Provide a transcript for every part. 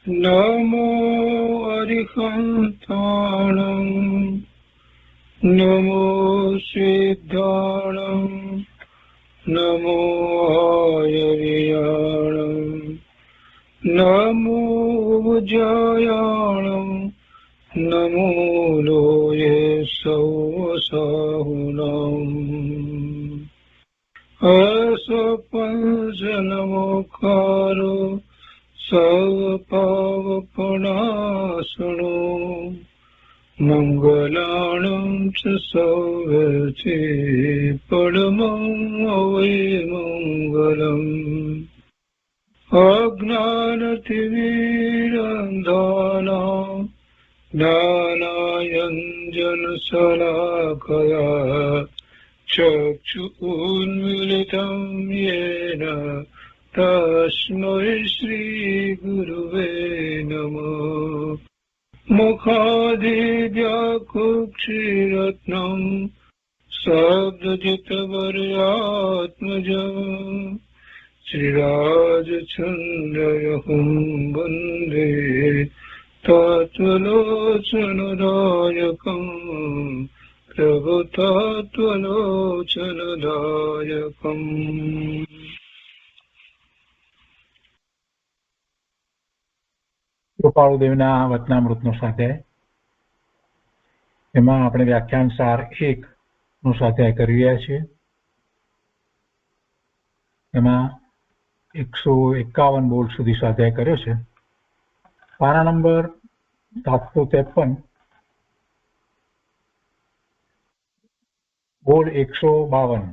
नमो अरिहन्ताणं नमो सिद्धाणं नमो आयर्याणं नमो उज्जयाणं नमो लोये सौसाहुनम् असपंचनमोकारो सर्वपावपणासनो मङ्गलानं च सौवर्ते परमं वै मङ्गलम् अज्ञानतिमिरन्धानां ज्ञानाञ्जनशलाकया चक्षुरुन्मीलितं येन तस्मै श्रीगुरुवे नमः। मुखादिव्याकुक्षिरत्नं शब्दजितवर्यात्मजम् श्रीराजचन्द्रयहुं वन्दे तत्त्वलोचनदायकम् प्रभुतत्त्वलोचनदायकम्। કૃપાળુદેવના વચનામૃતનો સ્વાધ્યાય. એમાં આપણે વ્યાખ્યાન સાર 1 નો સ્વાધ્યાય કરી રહ્યા છીએ. એમાં 151 બોલ સુધી સ્વાધ્યાય કર્યો છે. પાના નંબર 753, બોલ 152.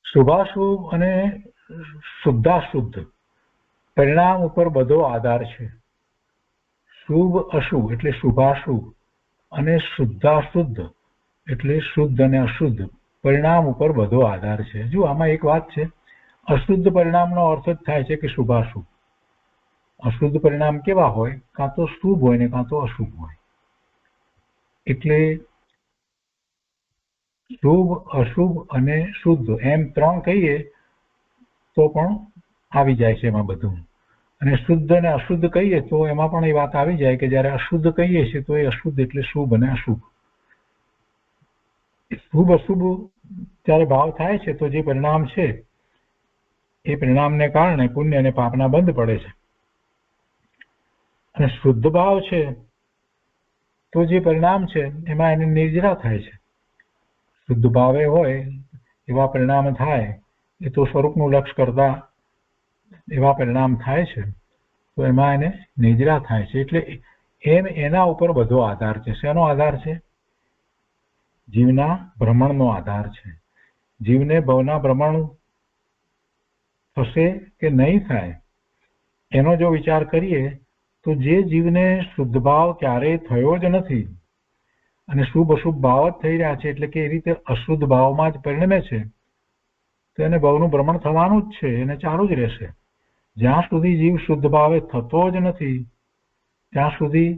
શુભાશુભ અને શુદ્ધાશુદ્ધ પરિણામ ઉપર બધો આધાર છે. શુભ અશુભ એટલે શુભાશુભ અને શુદ્ધાશુદ્ધ એટલે શુદ્ધ અને અશુદ્ધ પરિણામ ઉપર બધો આધાર છે. જો આમાં એક વાત છે, અશુદ્ધ પરિણામનો અર્થ જ થાય છે કે શુભાશુભ. અશુદ્ધ પરિણામ કેવા હોય? કાં તો શુભ હોય ને કાં તો અશુભ હોય. એટલે શુભ અશુભ અને શુદ્ધ એમ 3 કહીએ તો પણ આવી જાય છે એમાં બધું. અને શુદ્ધ અને અશુદ્ધ કહીએ તો એમાં પણ એ વાત આવી જાય કે જ્યારે અશુદ્ધ કહીએ છીએ તો એ અશુદ્ધ એટલે શુભ અને અશુભ. શુભ અશુભ જ્યારે ભાવ થાય છે તો જે પરિણામ છે એ પરિણામને કારણે પુણ્ય અને પાપના બંધ પડે છે. અને શુદ્ધ ભાવ છે તો જે પરિણામ છે એમાં એને નિર્જરા થાય છે. શુદ્ધ ભાવે હોય એવા પરિણામ થાય એ તો સ્વરૂપનું લક્ષ કરતા એવા પરિણામ થાય છે તો એમાં એને નિર્જરા થાય છે. એટલે એમ એના ઉપર બધો આધાર છે. શેનો આધાર છે? જીવના ભ્રમણનો આધાર છે. જીવને ભવના ભ્રમણ થશે કે નહીં થાય એનો જો વિચાર કરીએ તો જે જીવને શુદ્ધ ભાવ ક્યારેય થયો જ નથી અને શુભ અશુભ ભાવ જ થઈ રહ્યા છે, એટલે કે એ રીતે અશુદ્ધ ભાવમાં જ પરિણમે છે, તો એને ભવનું ભ્રમણ થવાનું જ છે, એને ચાલુ જ રહેશે. જ્યાં સુધી જીવ શુદ્ધ ભાવે થતો જ નથી ત્યાં સુધી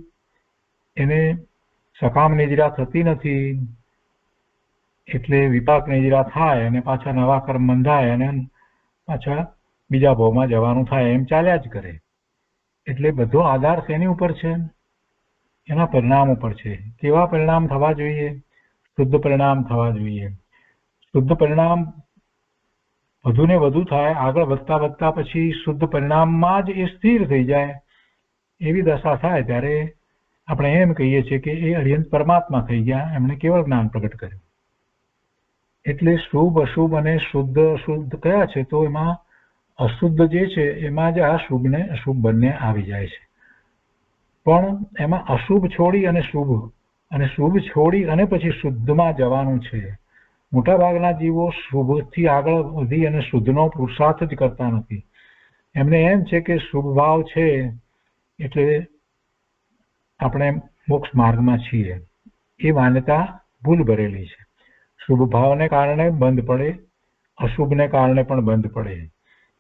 એને સકામ નિજરા થતી નથી. એટલે વિપાક નિજરા થાય અને પાછા નવા કર્મ બંધાય અને પાછા બીજા ભાવમાં જવાનું થાય, એમ ચાલ્યા જ કરે. એટલે બધો આધાર શેની ઉપર છે? એના પરિણામ ઉપર છે. કેવા પરિણામ થવા જોઈએ? શુદ્ધ પરિણામ થવા જોઈએ. શુદ્ધ પરિણામ વધુ ને વધુ થાય, આગળ વધતા વધતા પછી શુદ્ધ પરિણામમાં જ એ સ્થિર થઈ જાય એવી દશા થાય ત્યારે આપણે એમ કહીએ છીએ કે એ અર્યંત પરમાત્મા થઈ ગયા, એમણે કેવળ જ્ઞાન પ્રગટ કર્યું. એટલે શુભ અશુભ અને શુદ્ધ અશુદ્ધ કયા છે? તો એમાં અશુદ્ધ જે છે એમાં જ આ શુભ ને અશુભ બંને આવી જાય છે. પણ એમાં અશુભ છોડી અને શુભ છોડી અને પછી શુદ્ધમાં જવાનું છે. મોટા ભાગના જીવો શુભથી આગળ વધી અને શુદ્ધનો પુરુષાર્થ જ કરતા નથી. એમને એમ છે કે શુભ ભાવ છે એટલે આપણે મોક્ષ માર્ગમાં છીએ. એ માન્યતા ભૂલ ભરેલી છે. શુભ ભાવને કારણે બંધ પડે, અશુભને કારણે પણ બંધ પડે.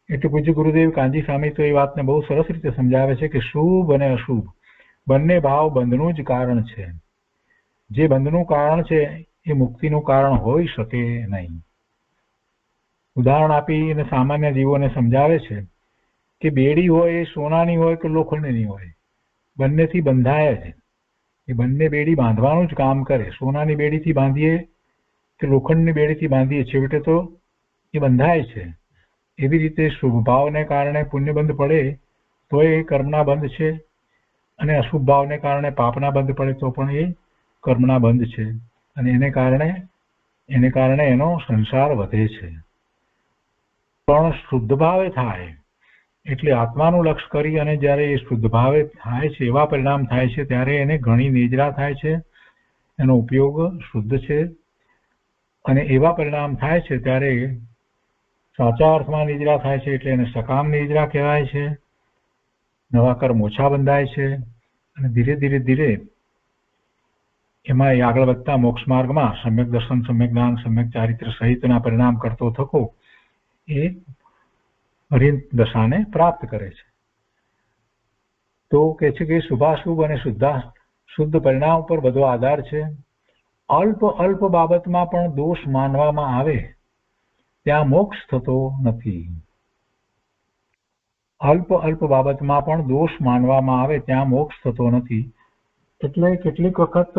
એટલે પૂજ્ય ગુરુદેવ કાંજી સ્વામી તો એ વાતને બહુ સરસ રીતે સમજાવે છે કે શુભ અને અશુભ બંને ભાવ બંધનું જ કારણ છે. જે બંધનું કારણ છે એ મુક્તિનું કારણ હોઈ શકે નહીં. ઉદાહરણ આપીને સામાન્ય જીવોને સમજાવે છે કે બેડી હોય એ સોનાની હોય કે લોખંડની હોય, બંનેથી બંધાય જ. એ બંને બેડી બાંધવાનું જ કામ કરે. સોનાની બેડીથી બાંધીએ કે લોખંડની બેડીથી બાંધીએ, છેવટે તો એ બંધાય છે. એવી રીતે શુભ ભાવને કારણે પુણ્ય બંધ પડે તો એ કર્મના બંધ છે, અને અશુભ ભાવને કારણે પાપના બંધ પડે તો પણ એ કર્મના બંધ છે. અને એને કારણે એનો સંસાર વધે છે. પણ શુદ્ધ ભાવે થાય એટલે આત્માનું લક્ષ્ય કરી અને જ્યારે એ શુદ્ધ ભાવે થાય છે, એવા પરિણામ થાય છે, ત્યારે એને ઘણી નિજરા થાય છે. એનો ઉપયોગ શુદ્ધ છે, અને એવા પરિણામ થાય છે ત્યારે સાચા અર્થમાં નિજરા થાય છે, એટલે એને સકામ નિજરા કહેવાય છે. નવા કર્મ ઓછા બંધાય છે, અને ધીરે ધીરે ધીરે એમાં આગળ વધતા મોક્ષ માર્ગમાં સમ્યક દર્શન, સમ્યક જ્ઞાન, સમ્યક ચારિત્ર સહિતના પરિણામ કરતો થકો એ હરિ દશાને પ્રાપ્ત કરે છે. તો કે છે કે શુભાશુભ અને શુદ્ધ પરિણામ પર બધો આધાર છે. અલ્પ બાબતમાં પણ દોષ માનવામાં આવે ત્યાં મોક્ષ થતો નથી. અલ્પ બાબતમાં પણ દોષ માનવામાં આવે ત્યાં મોક્ષ થતો નથી. એટલે કેટલીક વખત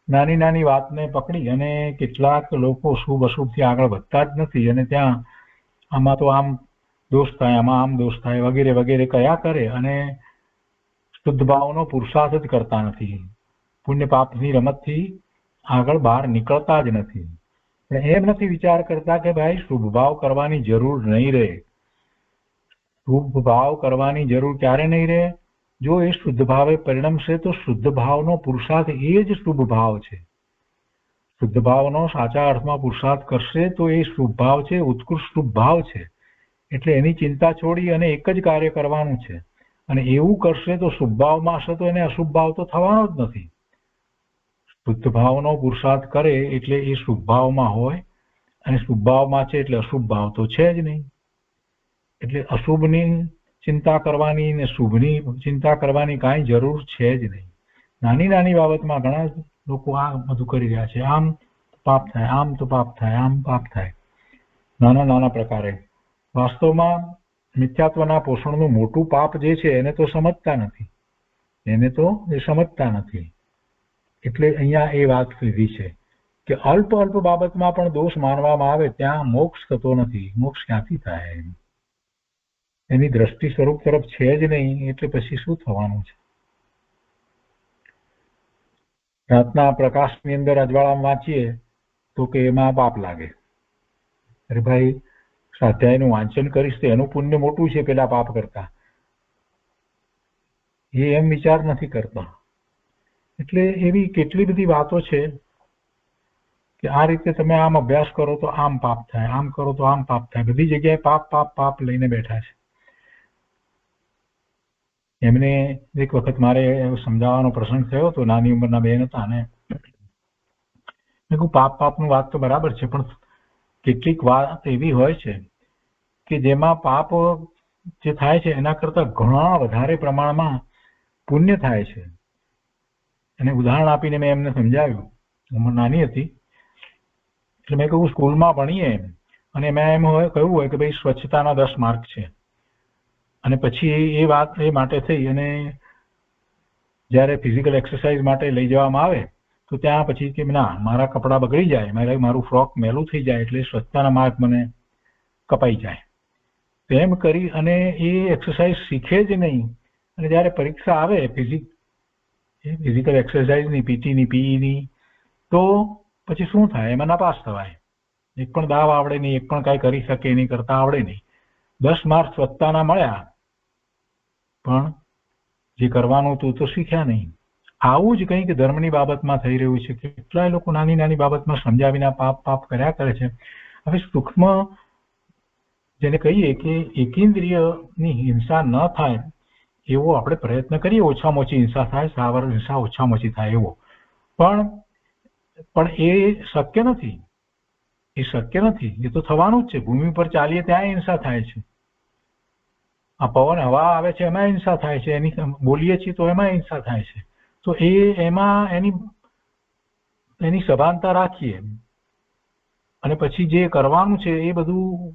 નાની નાની વાતને પકડી અને કેટલાક લોકો શુભ અશુભથી આગળ વધતા જ નથી, અને ત્યાં આમાં તો આમ દોષ થાય, આમાં આમ દોષ થાય, વગેરે વગેરે કયા કરે, અને શુદ્ધ ભાવનો પુરુષાર્થ જ કરતા નથી. પુણ્ય પાપની રમતથી આગળ બહાર નીકળતા જ નથી. એમ નથી વિચાર કરતા કે ભાઈ શુભ ભાવ કરવાની જરૂર નહીં રહે. શુભ ભાવ કરવાની જરૂર ક્યારે નહીં રહે? જો એ શુદ્ધ ભાવે પરિણમશે તો શુદ્ધ ભાવનો પુરુષાર્થ એ જ શુભ ભાવ છે. શુદ્ધ ભાવનો સાચા અર્થમાં પુરુષાર્થ કરશે તો એ શુભ ભાવ છે, ઉત્કૃષ્ટ શુભ ભાવ છે. એટલે એની ચિંતા છોડી અને એક જ કાર્ય કરવાનું છે. અને એવું કરશે તો શુભ ભાવમાં હશે તો એને અશુભ ભાવ તો થવાનો જ નથી. શુદ્ધ ભાવનો પુરુષાર્થ કરે એટલે એ શુભ ભાવમાં હોય, અને શુભ ભાવમાં છે એટલે અશુભ ભાવ તો છે જ નહીં. એટલે અશુભની ચિંતા કરવાની ને શુભની ચિંતા કરવાની કાંઈ જરૂર છે જ નહીં. નાની નાની બાબતમાં ઘણા લોકો આ બધું કરી રહ્યા છે. આમ પાપ થાય, આમ તો પાપ થાય, આમ પાપ થાય, નાના નાના પ્રકારે. વાસ્તવમાં મિથ્યાત્વના પોષણનું મોટું પાપ જે છે એને તો સમજતા નથી. એટલે અહીંયા એ વાત લીધી છે કે અલ્પ બાબતમાં પણ દોષ માનવામાં આવે ત્યાં મોક્ષ થતો નથી. મોક્ષ ક્યાંથી થાય? એની દ્રષ્ટિ સ્વરૂપ તરફ છે જ નહીં, એટલે પછી શું થવાનું છે? રાતના પ્રકાશની અંદર અજવાળામાં વાંચીએ તો કે એમાં પાપ લાગે. અરે ભાઈ, સ્વાધ્યાયનું વાંચન કરીશ તો એનું પુણ્ય મોટું છે પેલા પાપ કરતા. એ એમ વિચાર નથી કરતા. એટલે એવી કેટલી બધી વાતો છે કે આ રીતે તમે આમ અભ્યાસ કરો તો આમ પાપ થાય, આમ કરો તો આમ પાપ થાય. બધી જગ્યાએ પાપ પાપ પાપ લઈને બેઠા છે. એમને એક વખત મારે સમજાવવાનો પ્રસંગ થયો તો, નાની ઉંમરના બેન હતા, અને મેં કહ્યું પાપનું વાત તો બરાબર છે, પણ કેટલીક વાત એવી હોય છે કે જેમાં પાપ જે થાય છે એના કરતા ઘણા વધારે પ્રમાણમાં પુણ્ય થાય છે. એને ઉદાહરણ આપીને મેં એમને સમજાવ્યું. ઉંમર નાની હતી એટલે મેં કહ્યું સ્કૂલમાં ભણીએ અને મેં એમ કહ્યું હોય કે ભાઈ સ્વચ્છતાના 10 માર્ક છે, અને પછી એ વાત એ માટે થઈ અને જ્યારે ફિઝિકલ એક્સરસાઇઝ માટે લઈ જવામાં આવે તો ત્યાં પછી કે ના, મારા કપડાં બગડી જાય, મારું ફ્રોક મેલું થઈ જાય એટલે સ્વચ્છતાના માર્ક મને કપાઈ જાય. તેમ કરી અને એ એક્સરસાઇઝ શીખે જ નહીં, અને જ્યારે પરીક્ષા આવે ફિઝિકલ એક્સરસાઇઝની, પીટીની, પીઈની, તો પછી શું થાય? એમાં નાપાસ થવાય. એક પણ દાવ આવડે નહીં, એક પણ કાંઈ કરી શકે નહીં, કરતા આવડે નહીં. 10 માર્ક સ્વચ્છતાના મળ્યા, પણ જે કરવાનું હતું તો શીખ્યા નહીં. આવું જ કંઈક ધર્મની બાબતમાં થઈ રહ્યું છે. કેટલાય લોકો નાની નાની બાબતમાં સમજાવીને પાપ કર્યા કરે છે. હવે સૂક્ષ્મ જેને કહીએ કે એકેન્દ્રિયની હિંસા ન થાય એવો આપણે પ્રયત્ન કરીએ, ઓછામાં ઓછી હિંસા થાય, સાવર હિંસા ઓછામાં ઓછી થાય એવો, પણ એ શક્ય નથી. એ તો થવાનું જ છે. ભૂમિ પર ચાલીએ ત્યાં હિંસા થાય છે. આ પવન હવા આવે છે એમાં હિંસા થાય છે, એની બોલીએ છીએ તો એમાં હિંસા થાય છે. તો એ એમાં એની સભાનતા રાખીએ અને પછી જે કરવાનું છે એ બધું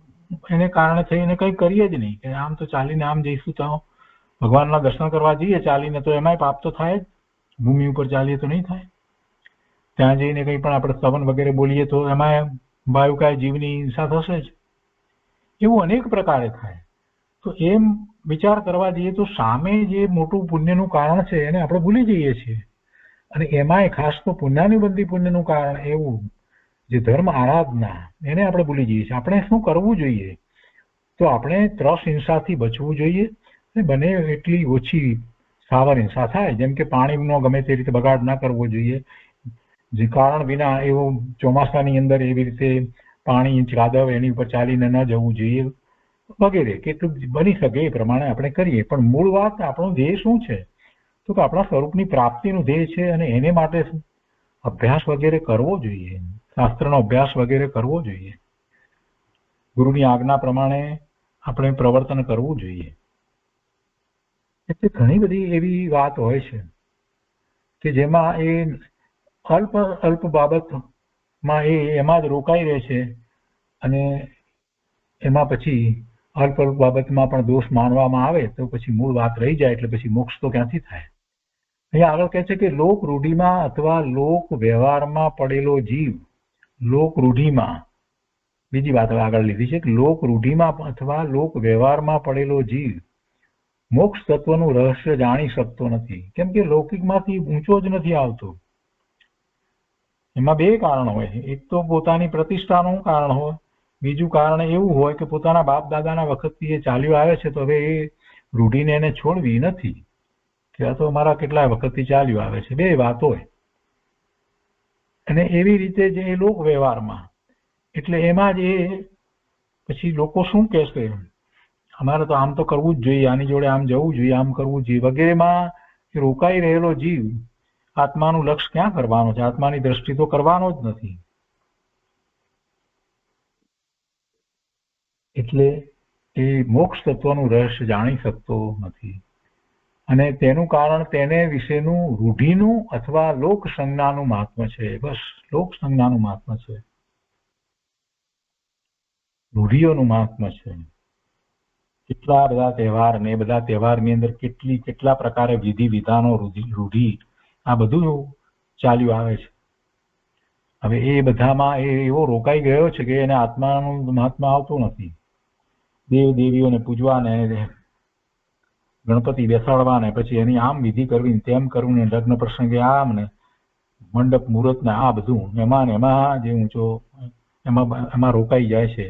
એને કારણે થઈને કંઈ કરીએ જ નહીં, કે આમ તો ચાલીને આમ જઈશું તો ભગવાનના દર્શન કરવા જઈએ ચાલીને તો એમાંય પાપ તો થાય જ, ભૂમિ ઉપર ચાલીએ તો નહીં થાય. ત્યાં જઈને કંઈ પણ આપણે સ્તવન વગેરે બોલીએ તો એમાં વાયુકાય જીવની હિંસા થશે જ. એવું અનેક પ્રકારે થાય. તો એમ વિચાર કરવા જઈએ તો સામે જે મોટું પુણ્યનું કારણ છે એને આપણે ભૂલી જઈએ છીએ. અને એમાંય ખાસ તો પુણ્યાનુબંધી પુણ્યનું કારણ એવું જે ધર્મ આરાધના એને આપણે ભૂલી જઈએ છીએ. આપણે શું કરવું જોઈએ? તો આપણે ત્રસ હિંસાથી બચવું જોઈએ અને બને એટલી ઓછી સાવર હિંસા થાય, જેમ કે પાણીનો ગમે તે રીતે બગાડ ના કરવો જોઈએ, જે કારણ વિના એવું ચોમાસાની અંદર એવી રીતે પાણી કાદવ એની ઉપર ચાલીને ન જવું જોઈએ વગેરે. કેટલું બની શકે એ પ્રમાણે આપણે કરીએ. પણ મૂળ વાત આપણો ધ્યેય શું છે? તો કે આપણા સ્વરૂપની પ્રાપ્તિનું ધ્યેય છે અને એને માટે અભ્યાસ વગેરે કરવો જોઈએ, શાસ્ત્રનો અભ્યાસ વગેરે કરવો જોઈએ, ગુરુની આજ્ઞા પ્રમાણે આપણે પ્રવર્તન કરવું જોઈએ. એટલે ઘણી બધી એવી વાત હોય છે કે જેમાં એ અલ્પ અલ્પ બાબતમાં એમાં જ રોકાઈ રહે છે અને એમાં પછી અલ્પ અલ્પ બાબતમાં પણ દોષ માનવામાં આવે તો પછી મૂળ વાત રહી જાય, એટલે પછી મોક્ષ તો ક્યાંથી થાય? અહીંયા આગળ કહે છે કે લોક રૂઢિમાં અથવા લોક વ્યવહારમાં પડેલો જીવ, લોક રૂઢિમાં, બીજી વાત આગળ લીધી છે કે લોક રૂઢિમાં અથવા લોક વ્યવહારમાં પડેલો જીવ મોક્ષ તત્વનું રહસ્ય જાણી શકતો નથી, કેમ કે લૌકિકમાંથી ઊંચો જ નથી આવતો. એમાં બે કારણ હોય, એક તો પોતાની પ્રતિષ્ઠાનું કારણ હોય, બીજું કારણ એવું હોય કે પોતાના બાપ દાદાના વખતથી એ ચાલ્યું આવે છે તો હવે એ રૂઢિને એને છોડવી નથી, કે આ તો મારા કેટલાય વખતથી ચાલ્યું આવે છે. બે વાત હોય. અને એવી રીતે જે એ લોક વ્યવહારમાં, એટલે એમાં જ એ પછી લોકો શું કહેશે, અમારે તો આમ તો કરવું જ જોઈએ, આની જોડે આમ જવું જોઈએ, આમ કરવું જોઈએ વગેરેમાં રોકાઈ રહેલો જીવ આત્માનું લક્ષ્ય ક્યાં કરવાનો છે? આત્માની દ્રષ્ટિ તો કરવાનો જ નથી. એટલે એ મોક્ષ તત્વનું રહસ્ય જાણી શકતો નથી અને તેનું કારણ તેને વિશેનું રૂઢિનું અથવા લોક સંજ્ઞાનું મહાત્મ્ય છે. બસ લોક સંજ્ઞાનું મહાત્મ્ય છે, રૂઢિઓનું મહાત્મ્ય છે. કેટલા બધા તહેવાર ને બધા તહેવારની અંદર કેટલા પ્રકારે વિધિ વિધાનો, રૂઢિ, આ બધું ચાલ્યું આવે છે. હવે એ બધામાં એ એવો રોકાઈ ગયો છે કે એને આત્માનું મહાત્મા આવતું નથી. દેવ દેવીઓને પૂજવા ને ગણપતિ બેસાડવા ને પછી એની આમ વિધિ કરવી, તેમ કરવું ને લગ્ન પ્રસંગે આમ ને મંડપ મુહૂર્ત ને આ બધું એમાં જે ઊંચો એમાં રોકાઈ જાય છે.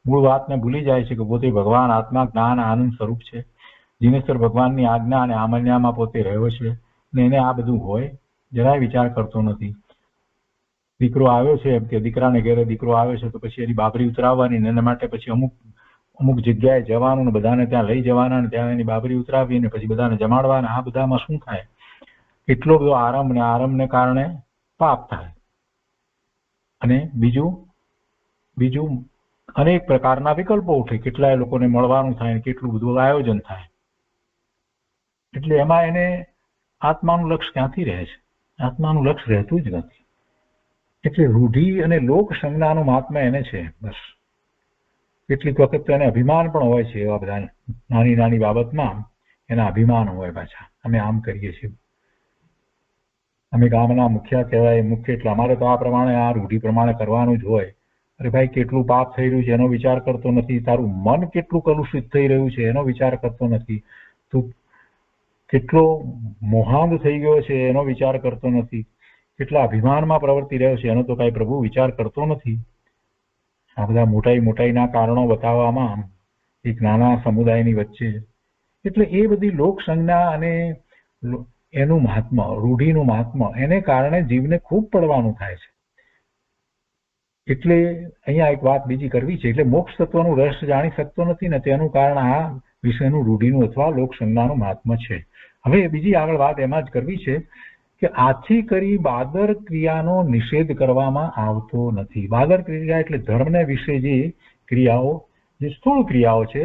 મૂળ વાતને ભૂલી જાય છે કે પોતે ભગવાન આત્મા જ્ઞાન આનંદ સ્વરૂપ છે, જીનેશ્વર ભગવાનની આજ્ઞા અને આમન્યામાં પોતે રહ્યો છે ને એને આ બધું હોય જરાય વિચાર કરતો નથી. દીકરો આવ્યો છે એમ કે દીકરાને ઘરે દીકરો આવ્યો છે તો પછી એની બાબરી ઉતરાવવાની ને એના માટે પછી અમુક જગ્યાએ જવાનું ને બધાને ત્યાં લઈ જવાના ને ત્યાં એની બાબરી ઉતરાવી ને પછી બધાને જમાડવાના. આ બધામાં શું થાય? એટલો બધો આરંભને કારણે પાપ થાય. અને બીજું અનેક પ્રકારના વિકલ્પો ઉઠે, કેટલાય લોકોને મળવાનું થાય, કેટલું બધું આયોજન થાય. એટલે એમાં એને આત્માનું લક્ષ્ય ક્યાંથી રહે છે? આત્માનું લક્ષ્ય રહેતું જ નથી. એટલે રૂઢિ અને લોક સંજ્ઞાનું મહાત્મ્ય એને છે. બસ કેટલીક વખત એને અભિમાન પણ હોય છે, એવા બધા નાની નાની બાબતમાં એના અભિમાન હોય. પાછા અમે આમ કરીએ છીએ, અમે ગામના મુખ્ય કહેવાય, મુખ્ય એટલે અમારે તો આ પ્રમાણે આ રૂઢિ પ્રમાણે કરવાનું જ હોય. અરે ભાઈ, કેટલું પાપ થઈ રહ્યું છે એનો વિચાર કરતો નથી, તારું મન કેટલું કલુષિત થઈ રહ્યું છે એનો વિચાર કરતો નથી, તું કેટલો મોહાંધ થઈ ગયો છે એનો વિચાર કરતો નથી, કેટલા અભિમાનમાં પ્રવર્તી રહ્યો છે એનો તો કાંઈ પ્રભુ વિચાર કરતો નથી. આ બધા મોટાઈના કારણો બતાવવામાં એક નાના સમુદાયની વચ્ચે, એટલે એ બધી લોક સંજ્ઞા અને એનું મહાત્મ્ય, રૂઢિનું મહાત્મ્ય, એને કારણે જીવને ખૂબ પડવાનું થાય છે. એટલે અહીંયા એક વાત બીજી કરવી છે. એટલે મોક્ષ તત્વનું રહસ્ય જાણી શકતો નથી ને તેનું કારણ આ વિષયનું રૂઢિનું અથવા લોક સંજ્ઞાનું મહાત્મ્ય છે. હવે બીજી આગળ વાત એમાં જ કરવી છે કે આથી કરી બાદર ક્રિયાનો નિષેધ કરવામાં આવતો નથી. બાદર ક્રિયા એટલે ધર્મને વિશે જે ક્રિયાઓ, જે સ્થૂળ ક્રિયાઓ છે,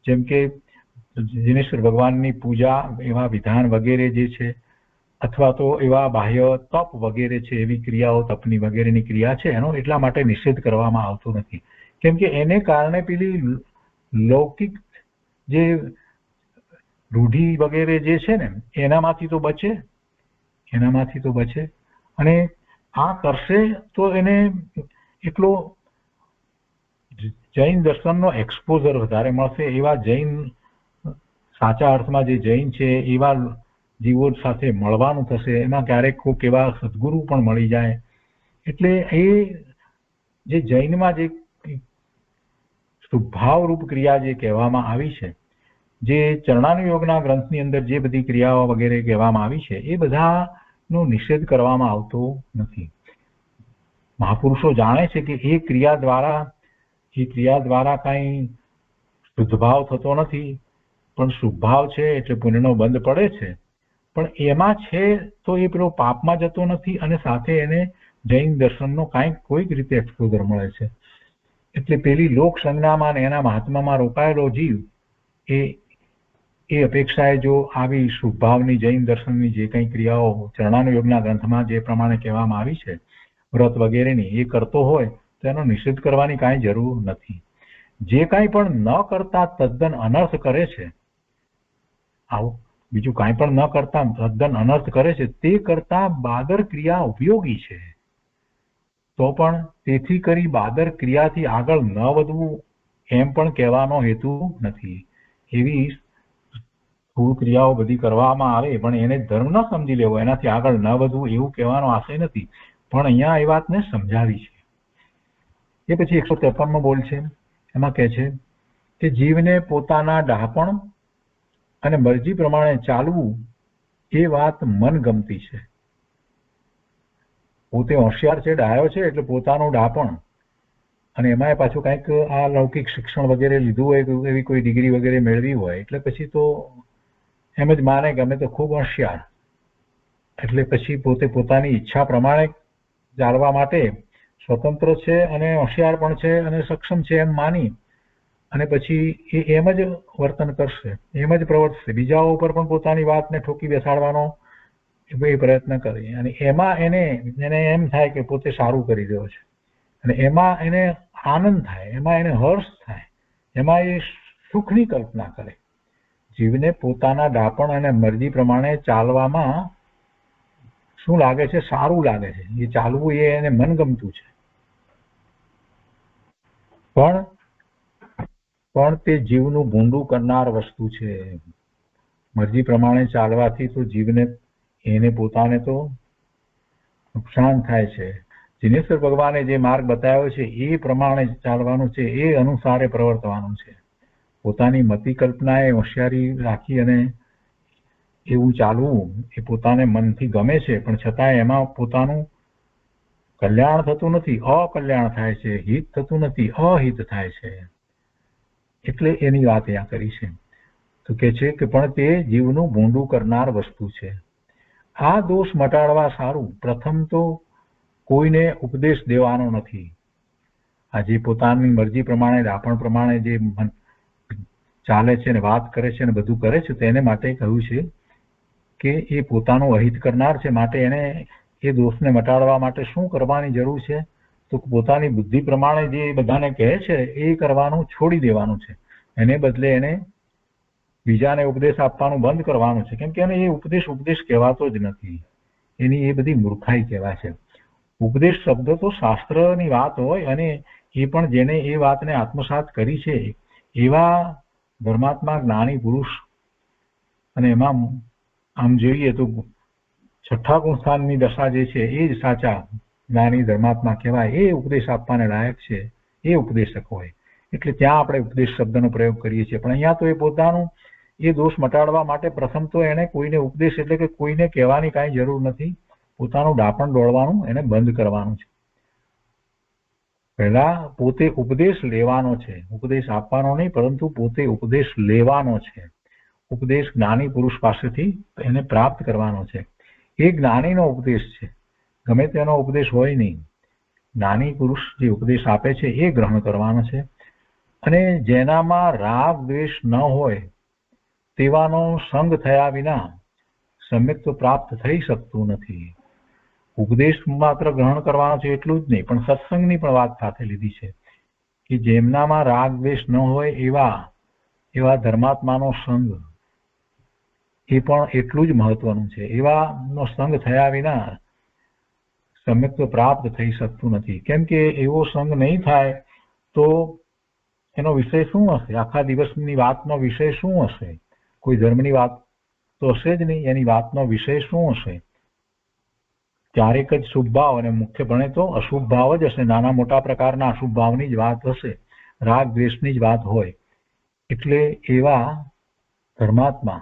જેમ કે જીનેશ્વર ભગવાનની પૂજા, એવા વિધાન વગેરે જે છે, અથવા તો એવા બાહ્ય તપ વગેરે છે, એવી ક્રિયાઓ, તપની વગેરેની ક્રિયા છે, એનો એટલા માટે નિષેધ કરવામાં આવતો નથી. કેમ કે એને કારણે પેલી લૌકિક જે રૂઢિ વગેરે જે છે ને એનામાંથી તો બચે. અને આ કરશે તો એને એટલો જૈન દર્શનનો એક્સપોઝર વધારે મળશે. એવા જૈન, સાચા અર્થમાં જે જૈન છે એવા જીવો સાથે મળવાનું થશે. એમાં ક્યારેક કોઈક એવા સદગુરુ પણ મળી જાય. એટલે એ જે જૈનમાં જે શુભાવરૂપ ક્રિયા જે કહેવામાં આવી છે, જે ચરણાનુયોગના ગ્રંથની અંદર જે બધી ક્રિયાઓ વગેરે કહેવામાં આવી છે, એ બધાનો નિષેધ કરવામાં આવતો નથી. મહાપુરુષો જાણે છે કે એ ક્રિયા દ્વારા કાંઈ શુદ્ધભાવ થતો નથી, પણ શુભભાવ છે એટલે પુણ્યનો બંધ પડે છે. પણ એમાં છે તો એ પેલો પાપમાં જતો નથી, અને સાથે એને જૈન દર્શનનો કોઈક રીતે એક્સપોઝર મળે છે. એટલે પેલી લોક સંજ્ઞામાં અને એના મહાત્મામાં રોકાયેલો જીવ એ અપેક્ષાએ જો આવી શુભભાવની જૈન દર્શનની જે કંઈ ક્રિયાઓ ચરણાનુયોગના ગ્રંથમાં જે પ્રમાણે કહેવામાં આવી છે, વ્રત વગેરેની, એ કરતો હોય તો એનો નિષેધ કરવાની કાંઈ જરૂર નથી. જે કાંઈ પણ ન કરતા તદ્દન અનર્થ કરે છે, આવું બીજું કાંઈ પણ ન કરતા તદ્દન અનર્થ કરે છે, તે કરતા બાદર ક્રિયા ઉપયોગી છે. તો પણ તેથી કરી બાદર ક્રિયાથી આગળ ન વધવું એમ પણ કહેવાનો હેતુ નથી. એવી સ્થૂળ ક્રિયાઓ બધી કરવામાં આવે પણ એને ધર્મ ન સમજી લેવો, એનાથી આગળ ન વધવું એવું કહેવાનો આશય નથી. પણ અહીંયા એ વાતને સમજાવી છે. એ પછી 153મો બોલ છે, એમાં કહે છે કે જીવને પોતાના ડહાપણ અને મરજી પ્રમાણે ચાલવું એ વાત મનગમતી છે. પોતે હોશિયાર છે, ડાયો છે, એટલે પોતાનું ડાપણ, અને એમાંય પાછું કંઈક આ લૌકિક શિક્ષણ વગેરે લીધું હોય, એવી કોઈ ડિગ્રી વગેરે મેળવી હોય, એટલે પછી તો એમ જ માને કે અમે તો ખૂબ હોશિયાર, એટલે પછી પોતે પોતાની ઈચ્છા પ્રમાણે ચાલવા માટે સ્વતંત્ર છે અને હોશિયાર પણ છે અને સક્ષમ છે એમ માની અને પછી એ એમ જ વર્તન કરશે, એમ જ પ્રવર્તશે. બીજાઓ ઉપર પણ પોતાની વાતને ઠોકી બેસાડવાનો એ પ્રયત્ન કરે, અને એમાં એને એમ થાય કે પોતે સારું કરી રહ્યો છે, અને એમાં એને આનંદ થાય, એમાં એને હર્ષ થાય, એમાં એ સુખની કલ્પના કરે. જીવને પોતાના ડાપણ અને મરજી પ્રમાણે ચાલવામાં શું લાગે છે? સારું લાગે છે. એ ચાલવું એ એને મનગમતું છે. પણ તે જીવનું ભૂંડું કરનાર વસ્તુ છે. મરજી પ્રમાણે ચાલવાથી તો જીવને એને પોતાને તો નુકસાન થાય છે. જિનેશ્વર ભગવાને જે માર્ગ બતાવ્યો છે એ પ્રમાણે ચાલવાનું છે, એ અનુસારે પ્રવર્તવાનું છે. પોતાની મતિ કલ્પનાએ હોશિયારી રાખી અને એવું ચાલવું એ પોતાને મનથી ગમે છે, પણ છતાં એમાં પોતાનું કલ્યાણ થતું નથી, અકલ્યાણ થાય છે. હિત થતું નથી, અહિત થાય છે. એટલે એની વાત અહીંયા કરી છે. તો કે છે કે પણ તે જીવનું ભૂંડું કરનાર વસ્તુ છે. આ દોષ મટાડવા સારું પ્રથમ તો કોઈને ઉપદેશ દેવાનો નથી. આ જે પોતાની મરજી પ્રમાણે, ડાપણ પ્રમાણે જે ચાલે છે ને વાત કરે છે ને બધું કરે છે, તેને માટે કહ્યું છે કે એ પોતાનું અહિત કરનાર છે. માટે એને એ દોષને મટાડવા માટે શું કરવાની જરૂર છે? તો પોતાની બુદ્ધિ પ્રમાણે જે બધાને કહે છે એ કરવાનું છોડી દેવાનું છે. એને બદલે એને બીજાને ઉપદેશ આપવાનું બંધ કરવાનું છે. કેમ કે એને એ ઉપદેશ કહેવાતો જ નથી. એની એ બધી મૂર્ખાઈ કહેવાય છે. ઉપદેશ શબ્દ તો શાસ્ત્રની વાત હોય, અને એ પણ જેને એ વાતને આત્મસાત કરી છે એવા ધર્માત્મા જ્ઞાની પુરુષ, અને એમાં આમ જોઈએ તો છઠ્ઠા ગુણ સ્થાનની દશા જે છે એ જ સાચા જ્ઞાની ધર્માત્મા કહેવાય. એ ઉપદેશ આપવાને લાયક છે, એ ઉપદેશક હોય. એટલે ત્યાં આપણે ઉપદેશ શબ્દનો પ્રયોગ કરીએ છીએ. પણ અહીંયા તો એ પોતાનું એ દોષ મટાડવા માટે પ્રથમ તો એને કોઈને ઉપદેશ એટલે કે કોઈને કહેવાની કાંઈ જરૂર નથી. પોતાનું ડાપણ દોડવાનું એને બંધ કરવાનું છે. પહેલા પોતે ઉપદેશ લેવાનો છે, ઉપદેશ આપવાનો નહીં, પરંતુ પોતે ઉપદેશ લેવાનો છે. ઉપદેશ જ્ઞાની પુરુષ પાસેથી એને પ્રાપ્ત કરવાનો છે. એ જ્ઞાનીનો ઉપદેશ છે, ગમે તેનો ઉપદેશ હોય નહીં. જ્ઞાની પુરુષ જે ઉપદેશ આપે છે એ ગ્રહણ કરવાનો છે. અને જેનામાં રાગ દ્વેષ ન હોય તેવાનો સંગ થયા વિના સમ્યક્ત્વ પ્રાપ્ત થઈ શકતું નથી. ઉપદેશ માત્ર ગ્રહણ કરવાનો છે એટલું જ નહીં, પણ સત્સંગની પણ વાત સાથે લીધી છે કે જેમનામાં રાગ દ્વેષ ન હોય એવા ધર્માત્માનો સંગ એ પણ એટલું જ મહત્વનું છે. એવાનો સંગ થયા વિના સમ્યક્ત્વ પ્રાપ્ત થઈ શકતું નથી. કેમ કે એવો સંગ નહીં થાય તો એનો વિષય શું હશે? આખા દિવસની વાતનો વિષય શું હશે? કોઈ ધર્મની વાત તો હશે જ નહીં. એની વાતનો વિષય શું હશે? ક્યારેક જ શુભ ભાવ અને મુખ્યપણે તો અશુભ ભાવ જ હશે. નાના મોટા પ્રકારના અશુભ ભાવની જ વાત હશે, રાગ દ્વેષની જ વાત હોય. એટલે એવા ધર્માત્મા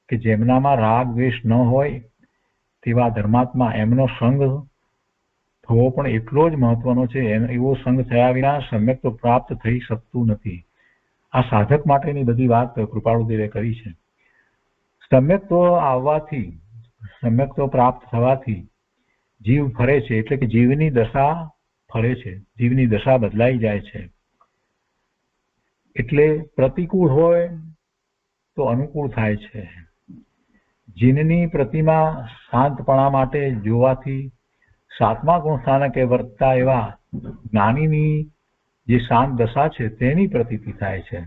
કે જેમનામાં રાગ દ્વેષ ન હોય તેવા ધર્માત્મા, એમનો સંગ થવો પણ એટલો જ મહત્વનો છે. એવો સંગ થયા વિના સમ્યક્ત્વ પ્રાપ્ત થઈ શકતું નથી. આ સાધક માટેની બધી વાત કૃપાળુદેવે કરી છે. સમ્યક્ત્વ આવવાથી, સમ્યક્ત્વ પ્રાપ્ત થવાથી જીવ ફરે છે, એટલે કે જીવની દશા ફરે છે, જીવની દશા બદલાઈ જાય છે. એટલે પ્રતિકૂળ હોય તો અનુકૂળ થાય છે. જીનની પ્રતિમા શાંતપણા માટે જોવાથી સાતમા ગુણ સ્થાનકે વર્તતા એવા જ્ઞાનીની જે શાંત દશા છે તેની પ્રતીતિ થાય છે.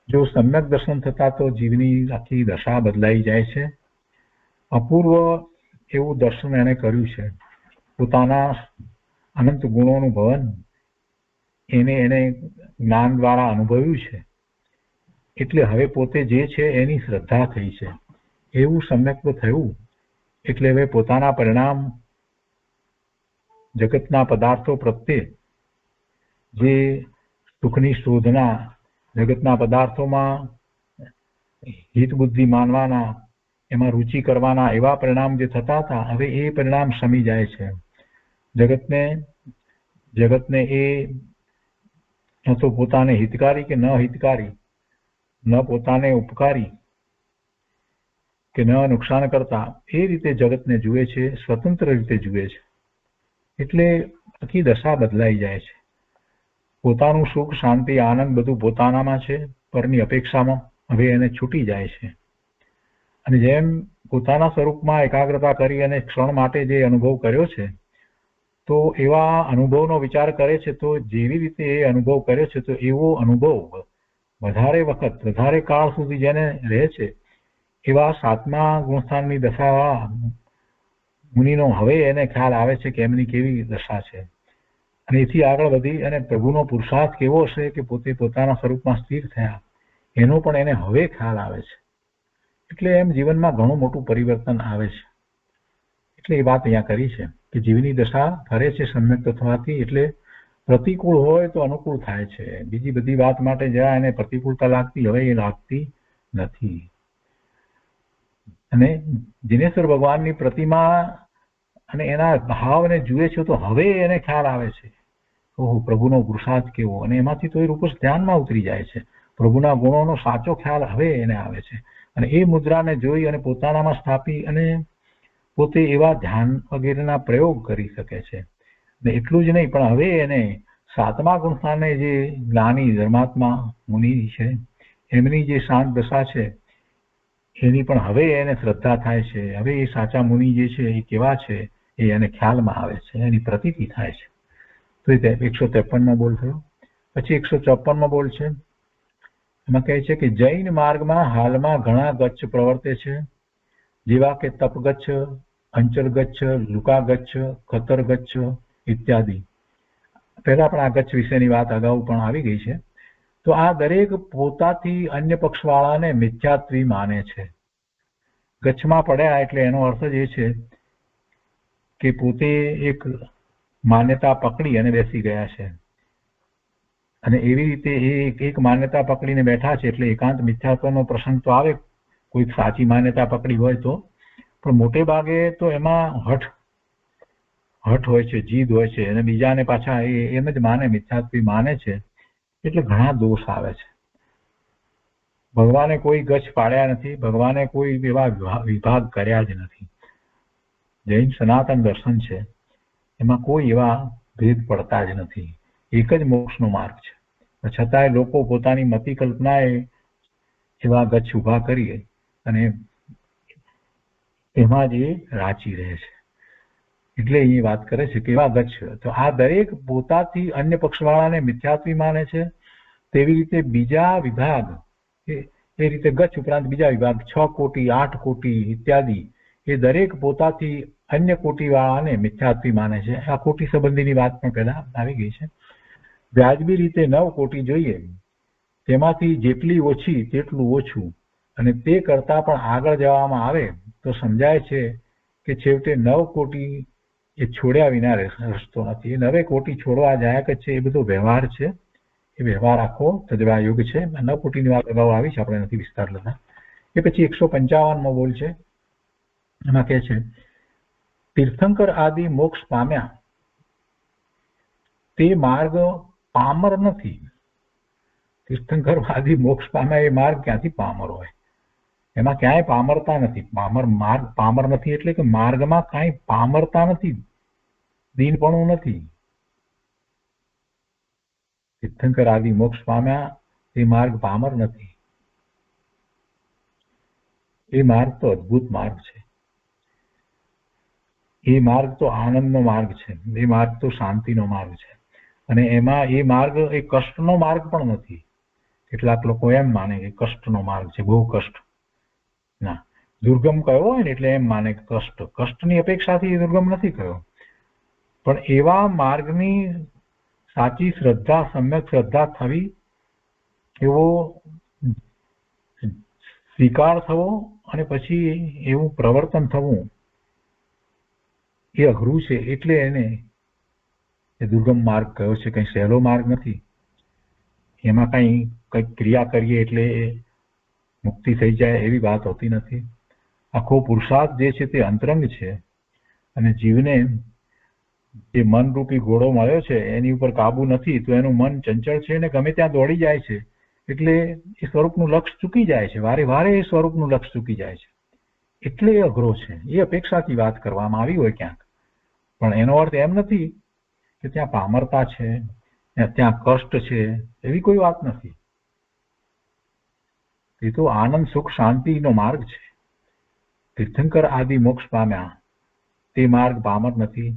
જો સમ્યક દર્શન થતા તો જીવની આખી દશા બદલાઈ જાય છે. અપૂર્વ એવું દર્શન એને કર્યું છે. પોતાના અનંત ગુણોનું ભવન એને જ્ઞાન દ્વારા અનુભવ્યું છે. એટલે હવે પોતે જે છે એની શ્રદ્ધા થઈ છે. એવું સમ્યક્ત્વ થયું એટલે હવે પોતાના પરિણામ જગતના પદાર્થો પ્રત્યે જે સુખની શોધના, જગતના પદાર્થોમાં હિત બુદ્ધિ માનવાના, એમાં રુચિ કરવાના એવા પરિણામ જે થતા હતા, હવે એ પરિણામ શમી જાય છે. જગતને એ ન તો પોતાને હિતકારી કે ન હિતકારી, ન પોતાને ઉપકારી કે ન નુકસાન કરતા, એ રીતે જગતને જુએ છે, સ્વતંત્ર રીતે જુએ છે. એટલે આખી દશા બદલાઈ જાય છે. પોતાનું સુખ, શાંતિ, આનંદ બધું પોતાનામાં છે, પરની અપેક્ષામાં હવે એને છૂટી જાય છે. અને જેમ પોતાના સ્વરૂપમાં એકાગ્રતા કરી અને ક્ષણ માટે જે અનુભવ કર્યો છે, તો એવા અનુભવનો વિચાર કરે છે, તો જેવી રીતે એ અનુભવ કર્યો છે તો એવો અનુભવ વધારે વખત, વધારે કાળ સુધી જેને રહે છે, એવા સાતમા ગુણસ્થાનની દશા મુનિનો હવે એને ખ્યાલ આવે છે કે એમની કેવી દશા છે. અને એથી આગળ વધી અને પ્રભુનો પુરુષાર્થ કેવો હશે કે પોતે પોતાના સ્વરૂપમાં સ્થિર થયા, એનો પણ એને હવે ખ્યાલ આવે છે. એટલે એમ જીવનમાં ઘણું મોટું પરિવર્તન આવે છે. એટલે એ વાત અહીંયા કરી છે કે જીવની દશા ફરે છે સમ્યક્ત થવાથી. એટલે પ્રતિકૂળ હોય તો અનુકૂળ થાય છે. બીજી બધી વાત માટે જ્યાં એને પ્રતિકૂળતા લાગતી, હવે એ લાગતી નથી. અને જિનેશ્વર ભગવાનની પ્રતિમા અને એના ભાવને જુએ છે તો હવે એને ખ્યાલ આવે છે, ઓહો પ્રભુનો પુરુષાર્થ કેવો. અને એમાંથી તો એ રૂપ ધ્યાનમાં ઉતરી જાય છે. પ્રભુના ગુણોનો સાચો ખ્યાલ હવે એને આવે છે. અને એ મુદ્રાને જોઈ અને પોતાનામાં સ્થાપી અને પોતે એવા ધ્યાન વગેરેના પ્રયોગ કરી શકે છે. ને એટલું જ નહીં, પણ હવે એને સાતમા ગુણસ્થાને જે જ્ઞાની ધર્માત્મા મુનિ છે, એમની જે શાંત દશા છે એની પણ હવે એને શ્રદ્ધા થાય છે. હવે એ સાચા મુનિ જે છે એ કેવા છે એ એને ખ્યાલમાં આવે છે, એની પ્રતીતિ થાય છે. તો એ 153માં બોલ થયો. પછી 154માં બોલ છે. એમાં કહે છે કે જૈન માર્ગમાં હાલમાં ઘણા ગચ્છ પ્રવર્તે છે, જેવા કે તપગચ્છ, અંચલ ગચ્છ, લુકા ગચ્છ, ખતર ગચ્છ ઇત્યાદિ. પહેલા પણ આ ગચ્છ વિશેની વાત અગાઉ પણ આવી ગઈ છે. તો આ દરેક પોતાથી અન્ય પક્ષવાળાને મિથ્યાત્વી માને છે. ગચ્છમાં પડ્યા એટલે એનો અર્થ જ એ છે કે પોતે એક માન્યતા પકડી અને બેસી ગયા છે. અને એવી રીતે એક માન્યતા પકડીને બેઠા છે એટલે એકાંત મિથ્યાત્વનો પ્રસંગ તો આવે, કોઈક સાચી માન્યતા પકડી હોય તો. પણ મોટે ભાગે તો એમાં હઠ હોય છે, જીદ હોય છે, અને બીજાને પાછા એમ જ માને, મિથ્યાત્વી માને છે. એટલે ઘણા દોષ આવે છે. ભગવાને કોઈ ગચ્છ પાડ્યા નથી, ભગવાને કોઈ એવા વિભાગ કર્યા જ નથી. જૈન સનાતન દર્શન છે એમાં કોઈ એવા ભેદ પડતા જ નથી. એક જ મોક્ષનો માર્ગ છે. છતાંય લોકો પોતાની મતિ કલ્પનાએ એવા ગચ્છ ઉભા કરી અને એમાં જે રાચી રહે છે. એટલે અહીં વાત કરે છે કે એવા ગચ્છ. તો આ દરેક પોતાથી અન્ય પક્ષવાળાને મિથ્યાત્વી માને છે. તેવી રીતે બીજા વિભાગ એ રીતે ગચ્છ ઉપરાંત બીજા વિભાગ 6 કોટી 8 કોટી ઇત્યાદિ એ દરેક પોતાથી અન્ય કોટીવાળાને મિથ્યાત્વી માને છે. આ કોટી સંબંધીની વાત પણ પહેલા આવી ગઈ છે. વ્યાજબી રીતે 9 કોટી જોઈએ, તેમાંથી જેટલી ઓછી તેટલું ઓછું, અને તે કરતા પણ આગળ જવામાં આવે તો સમજાય છે કે છેવટે 9 કોટી એ છોડ્યા વિના રસ્તો નથી. એ 9 કોટી છોડવા જાય કે છે એ બધો વ્યવહાર છે. એ વ્યવહાર આખો તજવા યુગ છે. 9 કોટીની વાત અગાઉ આવી છે, આપણે નથી વિસ્તાર લેતા. એ પછી 155મો બોલ છે. એમાં કહે છે તીર્થંકર આદિ મોક્ષ પામ્યા તે માર્ગ પામર નથી. તીર્થંકર આદિ મોક્ષ પામ્યા એ માર્ગ ક્યાંથી પામર હોય? એમાં ક્યાંય પામરતા નથી. માર્ગ પામર નથી એટલે કે માર્ગમાં કાંઈ પામરતા નથી, દીનપણું નથી. તીર્થંકર આદિ મોક્ષ પામ્યા એ માર્ગ પામર નથી. એ માર્ગ તો અદ્ભુત માર્ગ છે. એ માર્ગ તો આનંદનો માર્ગ છે. એ માર્ગ તો શાંતિનો માર્ગ છે. અને એમાં એ માર્ગ એ કષ્ટનો માર્ગ પણ નથી. કેટલાક લોકો એમ માને કે કષ્ટનો માર્ગ છે, બહુ કષ્ટ. ના, દુર્ગમ કયો હોય ને એટલે એમ માને કે કષ્ટની અપેક્ષાથી દુર્ગમ નથી કયો. પણ એવા માર્ગની સાચી શ્રદ્ધા, સમ્યક શ્રદ્ધા થવી, એવો સ્વીકાર થવો અને પછી એવું પ્રવર્તન થવું એ અઘરું છે. એટલે એને એ દુર્ગમ માર્ગ કયો છે. કંઈ સહેલો માર્ગ નથી. એમાં કંઈક ક્રિયા કરીએ એટલે મુક્તિ થઈ જાય એવી વાત હોતી નથી. આખો પુરુષાર્થ જે છે તે અંતરંગ છે. અને જીવને જે મનરૂપી ઘોડો મળ્યો છે એની ઉપર કાબુ નથી તો એનું મન ચંચળ છે ને ગમે ત્યાં દોડી જાય છે. એટલે એ સ્વરૂપનું લક્ષ્ય ચૂકી જાય છે. વારે વારે એ સ્વરૂપનું લક્ષ્ય ચૂકી જાય છે. એટલે એ અઘરો છે. એ અપેક્ષાથી વાત કરવામાં આવી હોય ક્યાંક, પણ એનો અર્થ એમ નથી કે ત્યાં પામરતા છે, ત્યાં કષ્ટ છે, એવી કોઈ વાત નથી. એ તો આનંદ, સુખ, શાંતિનો માર્ગ છે. તીર્થંકર આદિ મોક્ષ પામ્યા તે માર્ગ પામર નથી.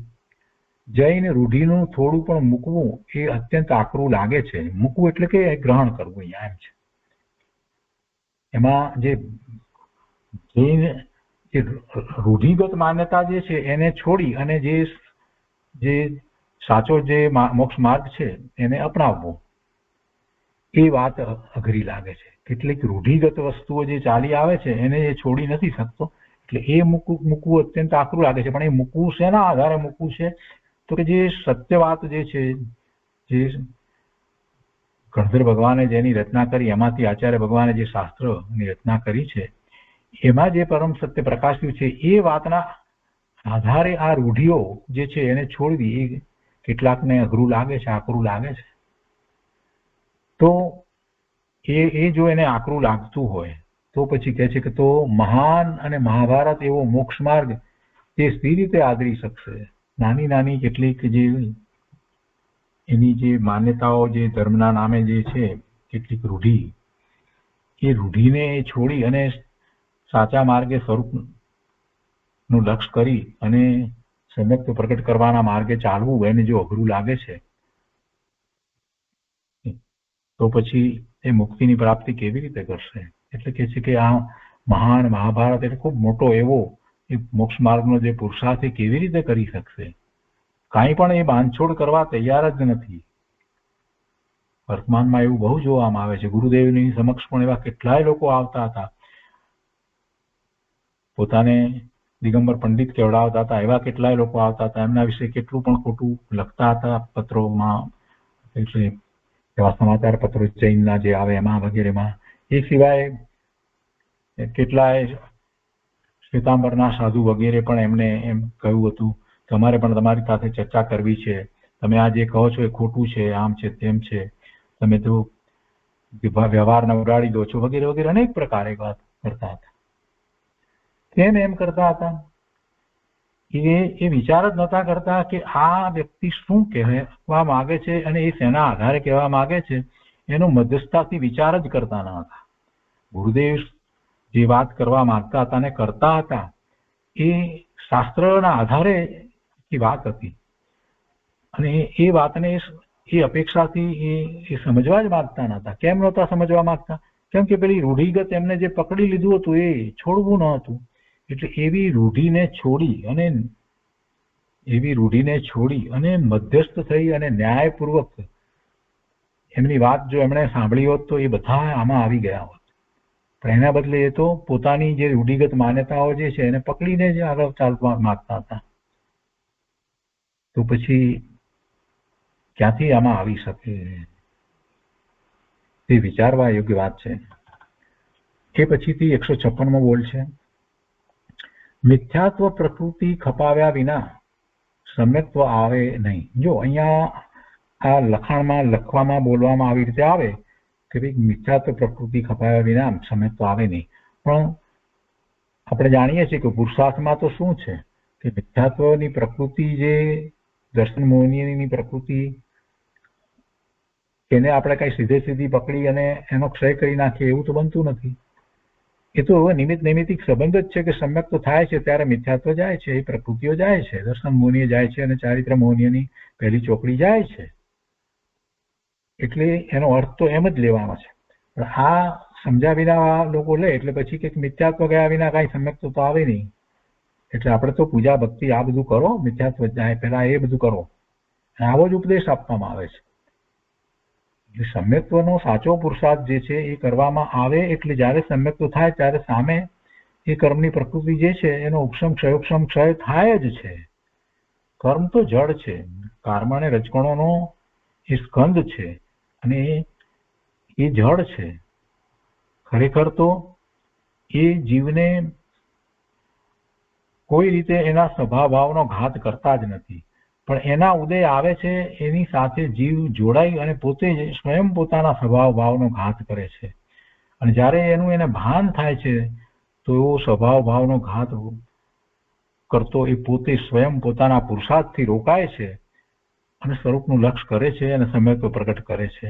જૈન રૂઢિનું થોડું પણ મૂકવું એ અત્યંત આકરું લાગે છે. મૂકવું એટલે કે ગ્રહણ કરવું, અહીંયા એમ છે. એમાં જે જૈન જે રૂઢિગત માન્યતા જે છે એને છોડી અને જે સાચો જે મોક્ષ માર્ગ છે એને અપનાવવો, એ વાત અઘરી લાગે છે. કેટલીક રૂઢિગત વસ્તુઓ જે ચાલી આવે છે એને એ છોડી નથી શકતો. એટલે એ મૂકવું અત્યંત આકરું લાગે છે. પણ એ મૂકવું શેના આધારે મૂકવું છે? તો કે જે સત્ય વાત જે છે, જે ગણધર ભગવાને જેની રચના કરી, એમાંથી આચાર્ય ભગવાને જે શાસ્ત્રની રચના કરી છે, એમાં જે પરમ સત્ય પ્રકાશ્યું છે એ વાતના આધારે આ રૂઢિઓ જે છે એને છોડવી એ કેટલાકને અઘરું લાગે છે, આકરું લાગે છે. તો એ જો એને આકરું લાગતું હોય તો પછી કહે છે કે તો મહાન અને મહાભારત એવો મોક્ષ માર્ગ તે સી રીતે આદરી શકશે? નાની નાની કેટલીક જે એની જે માન્યતાઓ, જે ધર્મના નામે જે છે કેટલીક રૂઢિ, એ રૂઢિને છોડી અને સાચા માર્ગે સ્વરૂપનું લક્ષ્ય કરી અને સમ્યક્ત પ્રકટ કરવાના માર્ગે ચાલવું એને જો અઘરું લાગે છે તો પછી એ મુક્તિની પ્રાપ્તિ કેવી રીતે કરશે? એટલે કે છે કે આ મહાન મહાભારત એટલે ખૂબ મોટો એવો એ મોક્ષ માર્ગનો જે પુરુષાર્થ એ કેવી રીતે કરી શકશે? કાંઈ પણ એ બાંધછોડ કરવા તૈયાર જ નથી. વર્તમાનમાં એવું બહુ જોવામાં આવે છે. ગુરુદેવની સમક્ષ પણ એવા કેટલાય લોકો આવતા હતા, પોતાને દિગંબર પંડિત કહેવડાવતા હતા. એવા કેટલાય લોકો આવતા હતા, એમના વિશે કેટલું પણ ખોટું લખતા હતા પત્રોમાં, એટલે એવા સમાચાર પત્રો જૈનના જે આવે એમાં વગેરેમાં. એ સિવાય કેટલાય શ્વેતાંબરના સાધુ વગેરે પણ એમને એમ કહ્યું હતું કે અમારે પણ તમારી સાથે ચર્ચા કરવી છે, તમે આ જે કહો છો એ ખોટું છે, આમ છે તેમ છે, તમે તો વ્યવહારને ઉડાડી દો છો વગેરે વગેરે અનેક પ્રકારે વાત કરતા હતા. કેમ એમ કરતા હતા? એ વિચાર જ નહોતા કરતા કે આ વ્યક્તિ શું કહેવા માંગે છે અને એ શેના આધારે કહેવા માંગે છે, એનો મધ્યસ્થતાથી વિચાર જ કરતા ન હતા. ગુરુદેવ જે વાત કરવા માંગતા હતા ને કરતા હતા એ શાસ્ત્રના આધારે વાત હતી અને એ વાતને એ અપેક્ષાથી એ સમજવા જ માંગતા નહોતા. કેમ નહોતા સમજવા માંગતા? કેમ કે પેલી રૂઢિગત એમને જે પકડી લીધું હતું એ છોડવું ન હતું. એટલે એવી રૂઢિને છોડી અને મધ્યસ્થ થઈ અને ન્યાયપૂર્વક એમની વાત જો એમણે સાંભળી હોત તો એ બધા આમાં આવી ગયા હોત. પણ એના બદલે એ તો પોતાની જે રૂઢિગત માન્યતાઓ જે છે એને પકડીને જ આગળ ચાલવા માંગતા હતા. તો પછી ક્યાંથી આમાં આવી શકે? તે વિચારવા યોગ્ય વાત છે. એ પછીથી 156મો બોલ છે, મિથ્યાત્વ પ્રકૃતિ ખપાવ્યા વિના સમ્યક્ત્વ આવે નહીં. જો અહીંયા આ લખવામાં બોલવામાં આવી રીતે આવે કે ભાઈ મિથ્યાત્વ પ્રકૃતિ ખપાવ્યા વિના સમ્યક્ત્વ આવે નહીં. પણ આપણે જાણીએ છીએ કે પુરુષાર્થમાં તો શું છે કે મિથ્યાત્વની પ્રકૃતિ જે દર્શન મોહિનીની પ્રકૃતિ એને આપણે કઈ સીધી પકડી અને એનો ક્ષય કરી નાખીએ એવું તો બનતું નથી. એ તો નૈમિત્તિક સંબંધ જ છે કે સમ્યક્ત્વ થાય છે ત્યારે મિથ્યાત્વ જાય છે, એ પ્રકૃતિઓ જાય છે, દર્શન મોહિની જાય છે અને ચારિત્ર મોહિનીની પહેલી ચોકડી જાય છે. એટલે એનો અર્થ તો એમ જ લેવાનો છે. પણ આ સમજ્યા વિના લોકો લે એટલે પછી કે મિથ્યાત્વ ગયા વિના કઈ સમ્યક્ત્વ તો આવે નહીં. એટલે આપણે તો પૂજા ભક્તિ આ બધું કરો, મિથ્યાત્વ જાય પહેલા એ બધું કરો, આવો જ ઉપદેશ આપવામાં આવે છે. એટલે સમ્યક્ત્વનો સાચો પુરુષાર્થ જે છે એ કરવામાં આવે એટલે જ્યારે સમ્યક્ત્વ થાય ત્યારે સામે એ કર્મની પ્રકૃતિ જે છે એનો ઉપશમ ક્ષય થાય જ છે. કર્મ તો જડ છે, કર્મ અને રજકણોનો એ સ્કંદ છે અને એ જડ છે. ખરેખર તો એ જીવને કોઈ રીતે એના સ્વભાવનો ઘાત કરતા જ નથી, પણ એના ઉદય આવે છે એની સાથે જીવ જોડાઈ અને પોતે સ્વયં પોતાના સ્વભાવ ભાવનો ઘાત કરે છે. અને જ્યારે એનું એને ભાન થાય છે તો એવો સ્વભાવ ભાવનો ઘાત કરતો એ પોતે સ્વયં પોતાના પુરુષાર્થથી રોકાય છે અને સ્વરૂપનું લક્ષ્ય કરે છે અને સમ્યક્ત્વ પ્રગટ કરે છે.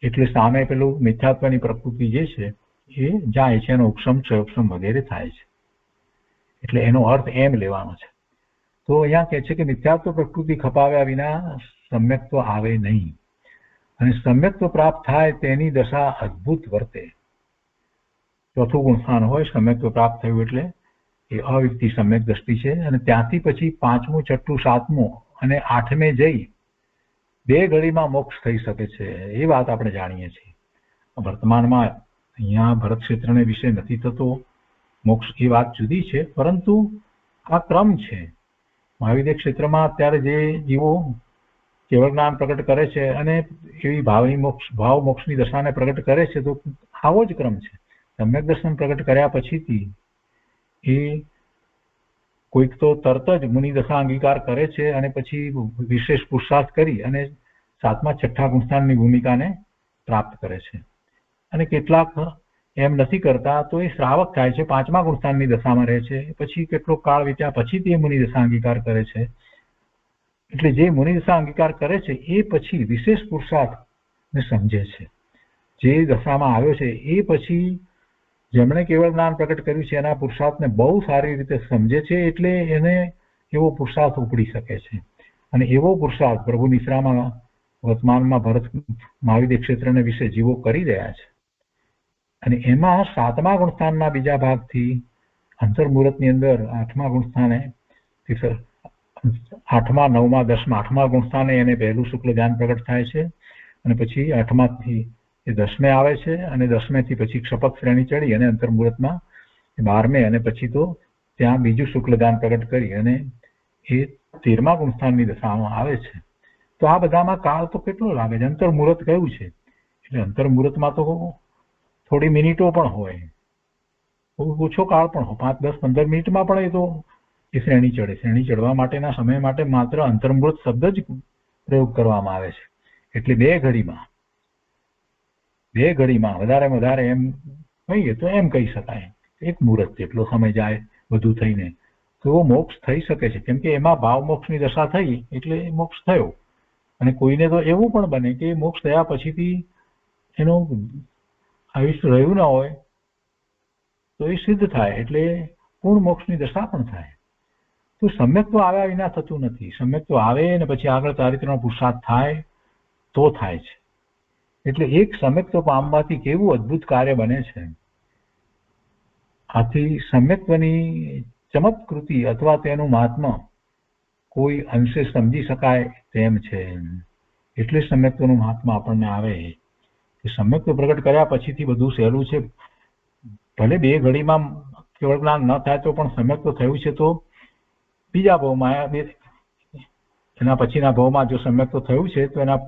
એટલે સામે પેલું મિથ્યાત્વની પ્રકૃતિ જે છે એ જાય છે, એનો ઉપશમ ક્ષયોપશમ વગેરે થાય છે. એટલે એનો અર્થ એમ લેવાનો છે. તો અહીંયા કહે છે કે મિથ્યાત્વ પ્રકૃતિ ખપાવ્યા વિના સમ્યક્ત્વ આવે નહીં અને સમ્યક્ત્વ પ્રાપ્ત થાય તેની દશા અદ્ભુત વર્તે. ચોથું ગુણસ્થાન હોય સમ્યક્ત્વ પ્રાપ્ત થયું એટલે એ અવ્યક્તિ સમ્યક દ્રષ્ટિ છે. અને ત્યાંથી પછી 5મું, 6ઠું, 7મું અને 8મે જઈ 2 ઘડીમાં મોક્ષ થઈ શકે છે એ વાત આપણે જાણીએ છીએ. વર્તમાનમાં અહીંયા ભરત ક્ષેત્રને વિશે નથી થતો મોક્ષ, એ વાત જુદી છે, પરંતુ આ ક્રમ છે. મહાવિદ્ય ક્ષેત્રમાં અત્યારે જે જીવો કેવળ જ્ઞાન પ્રગટ કરે છે અને એવી ભાવ મોક્ષની દશાને પ્રગટ કરે છે તો આવો જ ક્રમ છે. સમ્યક દર્શન પ્રગટ કર્યા પછીથી એ કોઈક તો તરત જ મુનિ દશા અંગીકાર કરે છે અને પછી વિશેષ પુરુષાર્થ કરી અને 7મા 6ઠા ગુણસ્થાનની ભૂમિકાને પ્રાપ્ત કરે છે. અને કેટલાક એમ નથી કરતા તો એ શ્રાવક થાય છે, 5મા ગુણસ્થાનની દશામાં રહે છે, પછી કેટલો કાળ વીત્યા પછી તે મુનિ દશા અંગીકાર કરે છે. એટલે જે મુનિ દશા અંગીકાર કરે છે એ પછી વિશેષ પુરુષાર્થને સમજે છે. જે દશામાં આવ્યો છે એ પછી જેમણે કેવળ જ્ઞાન પ્રગટ કર્યું છે એના પુરુષાર્થને બહુ સારી રીતે સમજે છે, એટલે એને એવો પુરુષાર્થ ઉપડી શકે છે. અને એવો પુરુષાર્થ પ્રભુ નિશ્રામાં વર્તમાનમાં ભરત મહાવિદ્ય ક્ષેત્રને વિશે જીવો કરી રહ્યા છે. અને એમાં 7મા ગુણસ્થાનના બીજા ભાગથી અંતર્મુહૂર્તની અંદર 8મા ગુણસ્થાને 8મા 9મા 10મા 8મા ગુણસ્થાને એને પહેલું શુક્લ ધ્યાન પ્રગટ થાય છે અને પછી 8માથી એ 10મે આવે છે અને 10મેથી પછી ક્ષપક શ્રેણી ચડી અને અંતર્મુહૂર્તમાં 12મે અને પછી તો ત્યાં બીજું શુક્લ ધ્યાન પ્રગટ કરી અને એ 13મા ગુણસ્થાનની દશામાં આવે છે. તો આ બધામાં કાળ તો કેટલો લાગે છે? અંતર્મુહૂર્ત કયું છે એટલે અંતર્મુહૂર્તમાં તો થોડી મિનિટો પણ હોય, ઓછો કાળ પણ હોય, 5, 10, 15 મિનિટમાં પણ એ તો એ શ્રેણી ચડે. શ્રેણી ચડવા માટેના સમય માટે માત્ર અંતર્મુહૂર્ત શબ્દ જ પ્રયોગ કરવામાં આવે છે. એટલે 2 ઘડીમાં વધારે એમ કહીએ તો એમ કહી શકાય 1 મુહૂર્ત જેટલો સમય જાય બધું થઈને તો મોક્ષ થઈ શકે છે. કેમ કે એમાં ભાવ મોક્ષની દશા થઈ એટલે મોક્ષ થયો. અને કોઈને તો એવું પણ બને કે મોક્ષ થયા પછીથી એનું આયુષ્ય રહ્યું ના હોય તો એ સિદ્ધ થાય. એટલે પૂર્ણ મોક્ષની દશા પણ થાય. તો સમ્યક્ત્વ આવ્યા વિના થતું નથી. સમ્યક્ત્વ આવે ને પછી આગળ ચારિત્રનો પુરુષાર્થ થાય તો થાય છે. એટલે એક સમ્યક્ત્વ પામવાથી કેવું અદ્ભુત કાર્ય બને છે. આથી સમ્યક્ત્વની ચમત્કૃતિ અથવા તેનું મહાત્મ્ય કોઈ અંશે સમજી શકાય તેમ છે. એટલે સમ્યક્ત્વનું મહાત્મા આપણને આવે કે સમ્યક્ત્વ પ્રગટ કર્યા પછીથી બધું સહેલું છે. ભલે બે ઘડીમાં કેવળ જ્ઞાન ન થાય તો પણ સમ્યક્ત્વ થયું છે તો બીજા ભાવમાં એના પછીના ભાવમાં જો સમ્યક્ત્વ થયું છે તો એના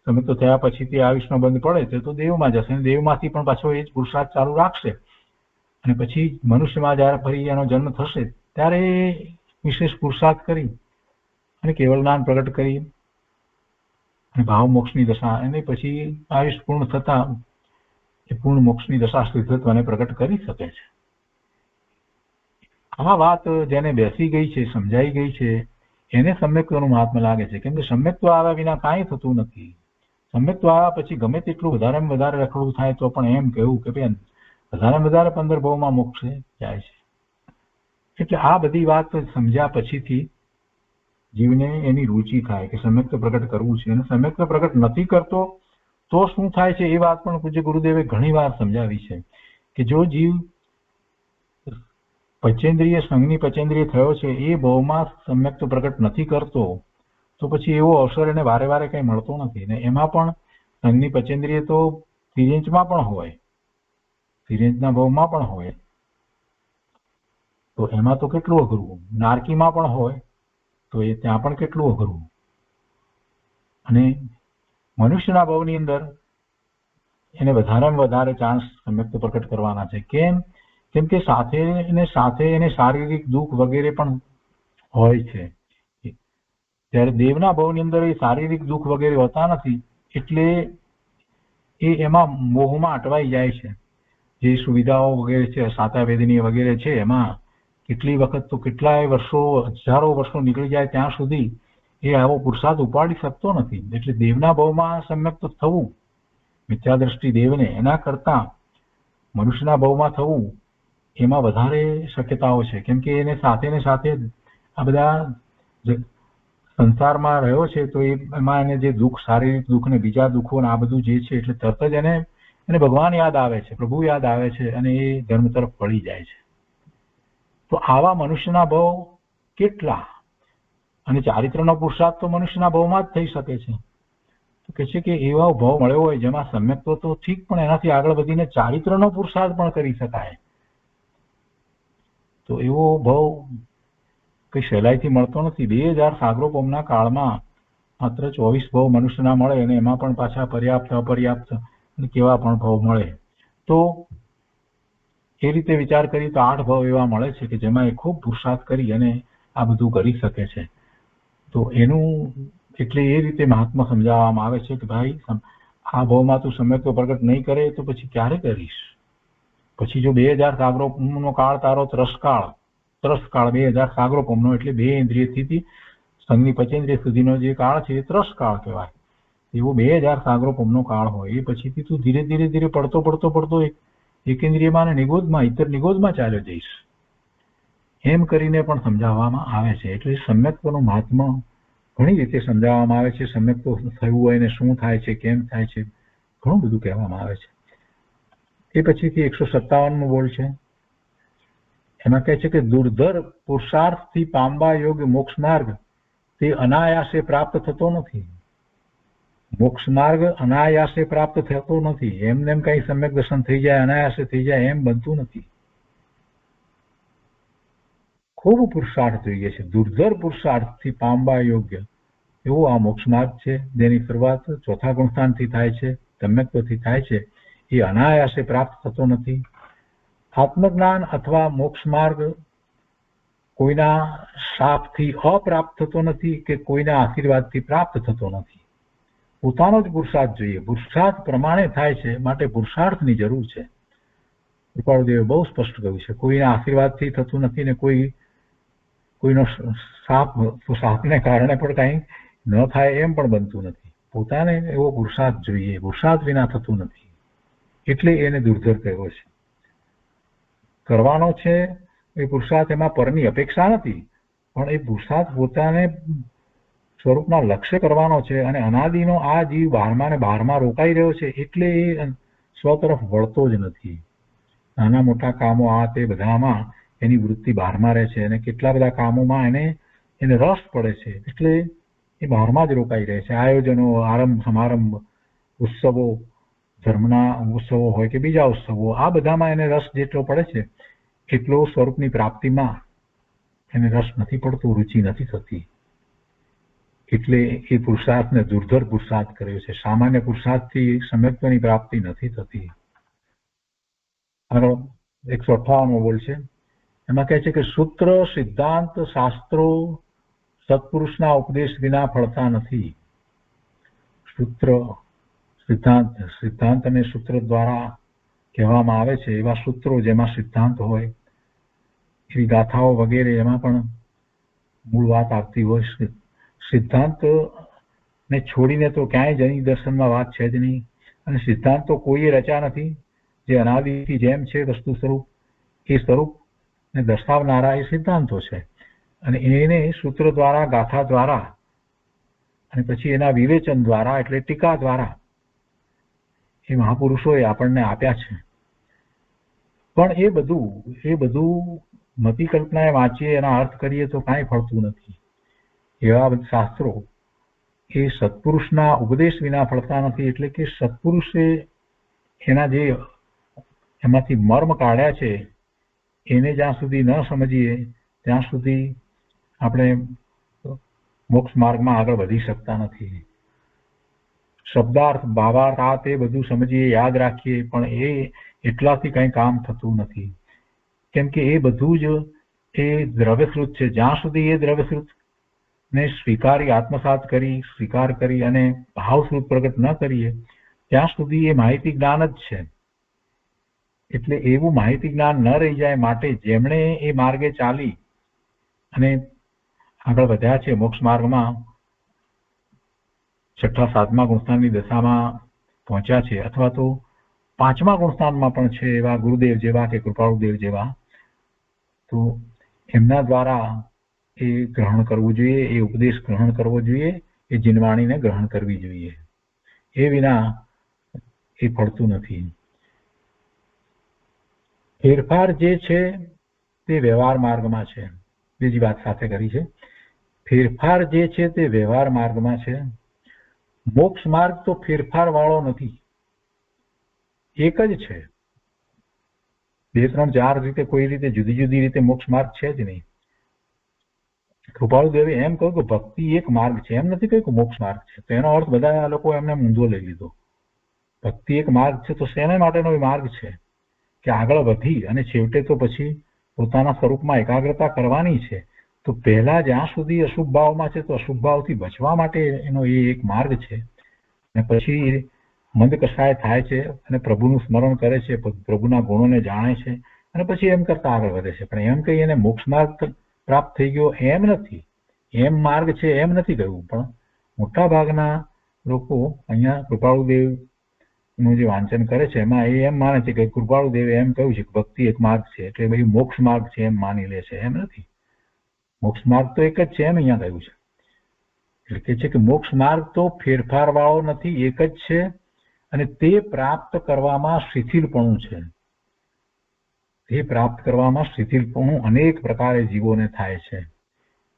સમ્યક્ત્વ થયા પછીથી આયુષનો બંધ પડે તો દેવમાં જશે અને દેવમાંથી પણ પાછો એ જ પુરુષાર્થ ચાલુ રાખશે અને પછી મનુષ્યમાં જ્યારે ફરી એનો જન્મ થશે ત્યારે વિશેષ પુરુષાર્થ કરી અને કેવળ જ્ઞાન પ્રગટ કરી અને ભાવ મોક્ષની દશા અને પછી આયુષ પૂર્ણ થતા એ પૂર્ણ મોક્ષની દશા સિદ્ધત્વને પ્રગટ કરી શકે છે. આ વાત જેને બેસી ગઈ છે, સમજાઈ ગઈ છે, એને સમ્યક્ત્વનું મહાત્મ્ય લાગે છે. કેમ કે સમ્યક્ત્વ આવ્યા વિના કાંઈ થતું નથી. સમ્યક્ત્વ આવ્યા પછી ગમે તેટલું વધારેમાં વધારે રખડવું થાય તો પણ એમ કહેવું કે બેન વધારે 15 ભાવમાં મોક્ષે જાય છે. એટલે આ બધી વાત સમજ્યા પછીથી જીવને એની રુચિ થાય કે સમ્યક્ત્વ પ્રગટ કરવું છે. અને સમ્યક્ત્વ પ્રગટ નથી કરતો તો શું થાય છે એ વાત પણ પૂજ્ય ગુરુદેવે ઘણી વાર સમજાવી છે કે જો જીવ પંચેન્દ્રિય સંઘની પંચેન્દ્રિય થયો છે એ ભાવમાં સમ્યક્ત્વ પ્રગટ નથી કરતો તો પછી એવો અવસર એને વારે વારે કંઈ મળતો નથી. ને એમાં પણ સંઘની પંચેન્દ્રિય તો તિર્યંચમાં પણ હોય, તિર્યંચના ભાવમાં પણ હોય તો એમાં તો કેટલું અઘરું. નારકીમાં પણ હોય તો એ ત્યાં પણ કેટલું અઘરું. અને મનુષ્યના ભાવની અંદર એને વધારેમાં વધારે ચાન્સ સમ્યક્ત્વ પ્રગટ કરવાના છે. કેમ કે સાથે એને શારીરિક દુઃખ વગેરે પણ હોય છે. ત્યારે દેવના ભાવની અંદર એ શારીરિક દુઃખ વગેરે હોતા નથી એટલે એ એમાં મોહમાં અટવાઈ જાય છે. જે સુવિધાઓ વગેરે છે, સાતા વેદની વગેરે છે, એમાં કેટલી વખત તો કેટલાય વર્ષો, હજારો વર્ષો નીકળી જાય ત્યાં સુધી એ આવો પુરુષાર્થ ઉપાડી શકતો નથી. એટલે દેવના ભાવમાં સમ્યક્ત થવું મિથ્યાદ્રષ્ટિ દેવને એના કરતા મનુષ્યના ભાવમાં થવું એમાં વધારે શક્યતાઓ છે. કેમ કે એને સાથે આ બધા સંસારમાં રહ્યો છે તો એમાં એને જે દુઃખ, શારીરિક દુઃખ ને બીજા દુઃખો આ બધું જે છે એટલે તરત જ એને ભગવાન યાદ આવે છે, પ્રભુ યાદ આવે છે અને એ ધર્મ તરફ વળી જાય છે. તો આવા મનુષ્યના ભાવ કેટલા? અને ચારિત્રનો પુરુષાર્થ તો મનુષ્યના ભાવમાં જ થઈ શકે છે. તો કે છે કે એવા ભાવ મળ્યો હોય જેમાં સમ્યક્ત્વ તો ઠીક પણ એનાથી આગળ વધીને ચારિત્રનો પુરુષાર્થ પણ કરી શકાય. તો એવો ભાવ કઈ સહેલાઈથી મળતો નથી. 2000 સાગરોપમના કાળમાં માત્ર 24 ભાવ મનુષ્યના મળે અને એમાં પણ પાછા પર્યાપ્ત અપર્યાપ્ત અને કેવા પણ ભાવ મળે. તો એ રીતે વિચાર કરીએ તો 8 ભાવ એવા મળે છે કે જેમાં એ ખૂબ પુરુષાર્થ કરી અને આ બધું કરી શકે છે. તો એનું એટલે એ રીતે મહાત્મા સમજાવવામાં આવે છે કે ભાઈ આ ભાવમાં તું સમ્યક્ત્વ પ્રગટ નહીં કરે તો પછી ક્યારે કરીશ? પછી જો 2000 સાગરોપમનો કાળ તારો ત્રસકાળ 2000 સાગરોપમનો એટલે 2 ઇન્દ્રિયથી સંઘની પંચેન્દ્રિય સુધીનો જે કાળ છે એ ત્રસકાળ કહેવાય. એવો 2000 સાગરોપમનો કાળ હોય એ પછીથી તું ધીરે ધીરે પડતો એકેન્દ્રિયમાં અને નિગોદમાં ઇતર નિગોદમાં ચાલ્યો જઈશ એમ કરીને પણ સમજાવવામાં આવે છે. એટલે સમ્યક્ત્વનું મહાત્મ્ય ઘણી રીતે સમજાવવામાં આવે છે. સમ્યક્ત્વ થયું હોય ને શું થાય છે, કેમ થાય છે, ઘણું બધું કહેવામાં આવે છે. એ પછીથી 157મો બોલ છે. એમાં કહે છે કે દુર્ધર પુરુષાર્થથી પામવા યોગ્ય મોક્ષ માર્ગ તે અનાયાસે પ્રાપ્ત થતો નથી. મોક્ષ માર્ગ અનાયાસે પ્રાપ્ત થતો નથી. એમને એમ કઈ સમ્યક દર્શન થઈ જાય, અનાયાસે થઈ જાય એમ બનતું નથી. ખૂબ પુરુષાર્થ જોઈએ છે. દુર્ધર પુરુષાર્થથી પામવા યોગ્ય એવો આ મોક્ષ માર્ગ છે જેની શરૂઆત ચોથા ગુણસ્થાનથી થાય છે, સમ્યક્ત્વથી થાય છે. એ અનાયાસે પ્રાપ્ત થતો નથી. આત્મજ્ઞાન અથવા મોક્ષ માર્ગ કોઈના શાપથી અપ્રાપ્ત થતો નથી કે કોઈના આશીર્વાદથી પ્રાપ્ત થતો નથી. પોતાનો જ પુરુષાર્થ જોઈએ. પુરુષાર્થ પ્રમાણે થાય છે માટે પુરુષાર્થની જરૂર છે. કૃપાળુદેવે બહુ સ્પષ્ટ કહ્યું છે. કોઈના આશીર્વાદથી થતું નથી ને કોઈનો શાપને કારણે પણ કંઈ ન થાય એમ પણ બનતું નથી. પોતાને એવો પુરુષાર્થ જોઈએ. પુરુષાર્થ વિના થતું નથી એટલે એને દુર્ધર કહેવો છે. કરવાનો છે એ પુરુષાર્થ એમાં પરની અપેક્ષા નથી, પણ એ પુરુષાર્થ પોતાને સ્વરૂપના લક્ષ્ય કરવાનો છે, અને અનાદિનો આ જીવ બહારમાં ને બહારમાં રોકાઈ રહ્યો છે, એટલે એ સ્વ તરફ વળતો જ નથી. નાના મોટા કામો આ તે બધામાં એની વૃત્તિ બહારમાં રહે છે, અને કેટલા બધા કામોમાં એને રસ પડે છે, એટલે એ બહારમાં જ રોકાઈ રહે છે. આયોજનો, આરંભ સમારંભ, ઉત્સવો, ધર્મના ઉત્સવો હોય કે બીજા ઉત્સવો, આ બધામાં એને રસ જેટલો પડે છે એટલો સ્વરૂપની પ્રાપ્તિમાં એને રસ નથી પડતો, રુચિ નથી થતી. એટલે એ પુરુષાર્થને દુર્ધર પુરુષાર્થ કર્યો છે. સામાન્ય પુરુષાર્થથી સમ્યક્ત્વની પ્રાપ્તિ નથી થતી. આગળ 158મો બોલ છે, એમાં કહે છે કે સૂત્ર, સિદ્ધાંત, શાસ્ત્રો સત્પુરુષના ઉપદેશ વિના ફળતા નથી. સૂત્ર, સિદ્ધાંત અને સૂત્ર દ્વારા કહેવામાં આવે છે એવા સૂત્રો જેમાં સિદ્ધાંત હોય, એવી ગાથાઓ વગેરે એમાં પણ મૂળ વાત આવતી હોય. સિદ્ધાંત ને છોડીને તો ક્યાંય જ એની દર્શનમાં વાત છે જ નહીં, અને સિદ્ધાંત તો કોઈએ રચ્યા નથી. જે અનાદિથી જેમ છે વસ્તુ સ્વરૂપ, એ સ્વરૂપને દર્શાવનારા એ સિદ્ધાંતો છે, અને એને સૂત્ર દ્વારા, ગાથા દ્વારા, અને પછી એના વિવેચન દ્વારા એટલે ટીકા દ્વારા એ મહાપુરુષોએ આપણને આપ્યા છે. પણ એ બધું મતિ કલ્પનાએ વાંચીએ, એના અર્થ કરીએ તો કાંઈ ફળતું નથી. એવા શાસ્ત્રો એ સત્પુરુષના ઉપદેશ વિના ફળતા નથી. એટલે કે સત્પુરુષે એના જે એમાંથી મર્મ કાઢ્યા છે એને જ્યાં સુધી ન સમજીએ ત્યાં સુધી આપણે મોક્ષ માર્ગમાં આગળ વધી શકતા નથી. શબ્દાર્થ, ભાવાર્થ, આ તે બધું સમજીએ, યાદ રાખીએ, પણ એ એટલાથી કંઈ કામ થતું નથી. કેમ કે એ બધું જ એ દ્રવ્યશ્રુત છે. જ્યાં સુધી એ દ્રવ્યશ્રુત ને સ્વીકારી, આત્મસાત કરી, સ્વીકાર કરી અને ભાવશ્રુત પ્રગટ ન કરીએ ત્યાં સુધી એ માહિતી જ્ઞાન જ છે. એટલે એવું માહિતી જ્ઞાન ન રહી જાય માટે જેમણે એ માર્ગે ચાલી અને આગળ વધ્યા છે મોક્ષ માર્ગમાં, 6ઠા 7મા ગુણસ્થાનની દશામાં પહોંચ્યા છે, અથવા તો 5મા ગુણસ્થાનમાં પણ છે, એવા ગુરુદેવ જેવા કે કૃપાળુદેવ જેવા, તો એમના દ્વારા એ ગ્રહણ કરવું જોઈએ, એ ઉપદેશ ગ્રહણ કરવો જોઈએ, એ જીનવાણીને ગ્રહણ કરવી જોઈએ. એ વિના એ ફળતું નથી. ફેરફાર જે છે તે વ્યવહાર માર્ગમાં છે. બીજી વાત સાથે કરી છે, ફેરફાર જે છે તે વ્યવહાર માર્ગમાં છે. મોક્ષ માર્ગ તો ફેરફાર વાળો નથી, એક જ છે. 2, 3, 4 રીતે કોઈ રીતે જુદી જુદી રીતે મોક્ષ માર્ગ છે જ નહીં. કૃપાળુદેવે એમ કહ્યું કે ભક્તિ એક માર્ગ છે, એમ નથી કહ્યું કે મોક્ષ માર્ગ છે. તો એનો અર્થ બધા આ લોકો એમને ઊંધો લઈ લીધો. ભક્તિ એક માર્ગ છે તો શેના માટેનો એ માર્ગ છે કે આગળ વધી અને છેવટે તો પછી પોતાના સ્વરૂપમાં એકાગ્રતા કરવાની છે. તો પહેલા જ્યાં સુધી અશુભ ભાવમાં છે તો અશુભ ભાવથી બચવા માટે એનો એ એક માર્ગ છે, અને પછી મંદ કસાય થાય છે અને પ્રભુનું સ્મરણ કરે છે, પ્રભુના ગુણોને જાણે છે, અને પછી એમ કરતા આગળ વધે છે. પણ એમ કહી એને મોક્ષ માર્ગ પ્રાપ્ત થઈ ગયો એમ નથી. એમ માર્ગ છે એમ નથી કહ્યું. પણ મોટા ભાગના લોકો અહીંયા કૃપાળુદેવ નું જે વાંચન કરે છે એમાં એ એમ માને છે કે કૃપાળુદેવે એમ કહ્યું છે કે ભક્તિ એક માર્ગ છે એટલે ભાઈ મોક્ષ માર્ગ છે એમ માની લે છે. એમ નથી. મોક્ષ માર્ગ તો એક જ છે એમ અહીંયા કહ્યું છે. એટલે કે છે કે મોક્ષ માર્ગ તો ફેરફાર વાળો નથી, એક જ છે, અને તે પ્રાપ્ત કરવામાં શિથિલપણું છે. તે પ્રાપ્ત કરવામાં શિથિલપણું અનેક પ્રકારે જીવોને થાય છે.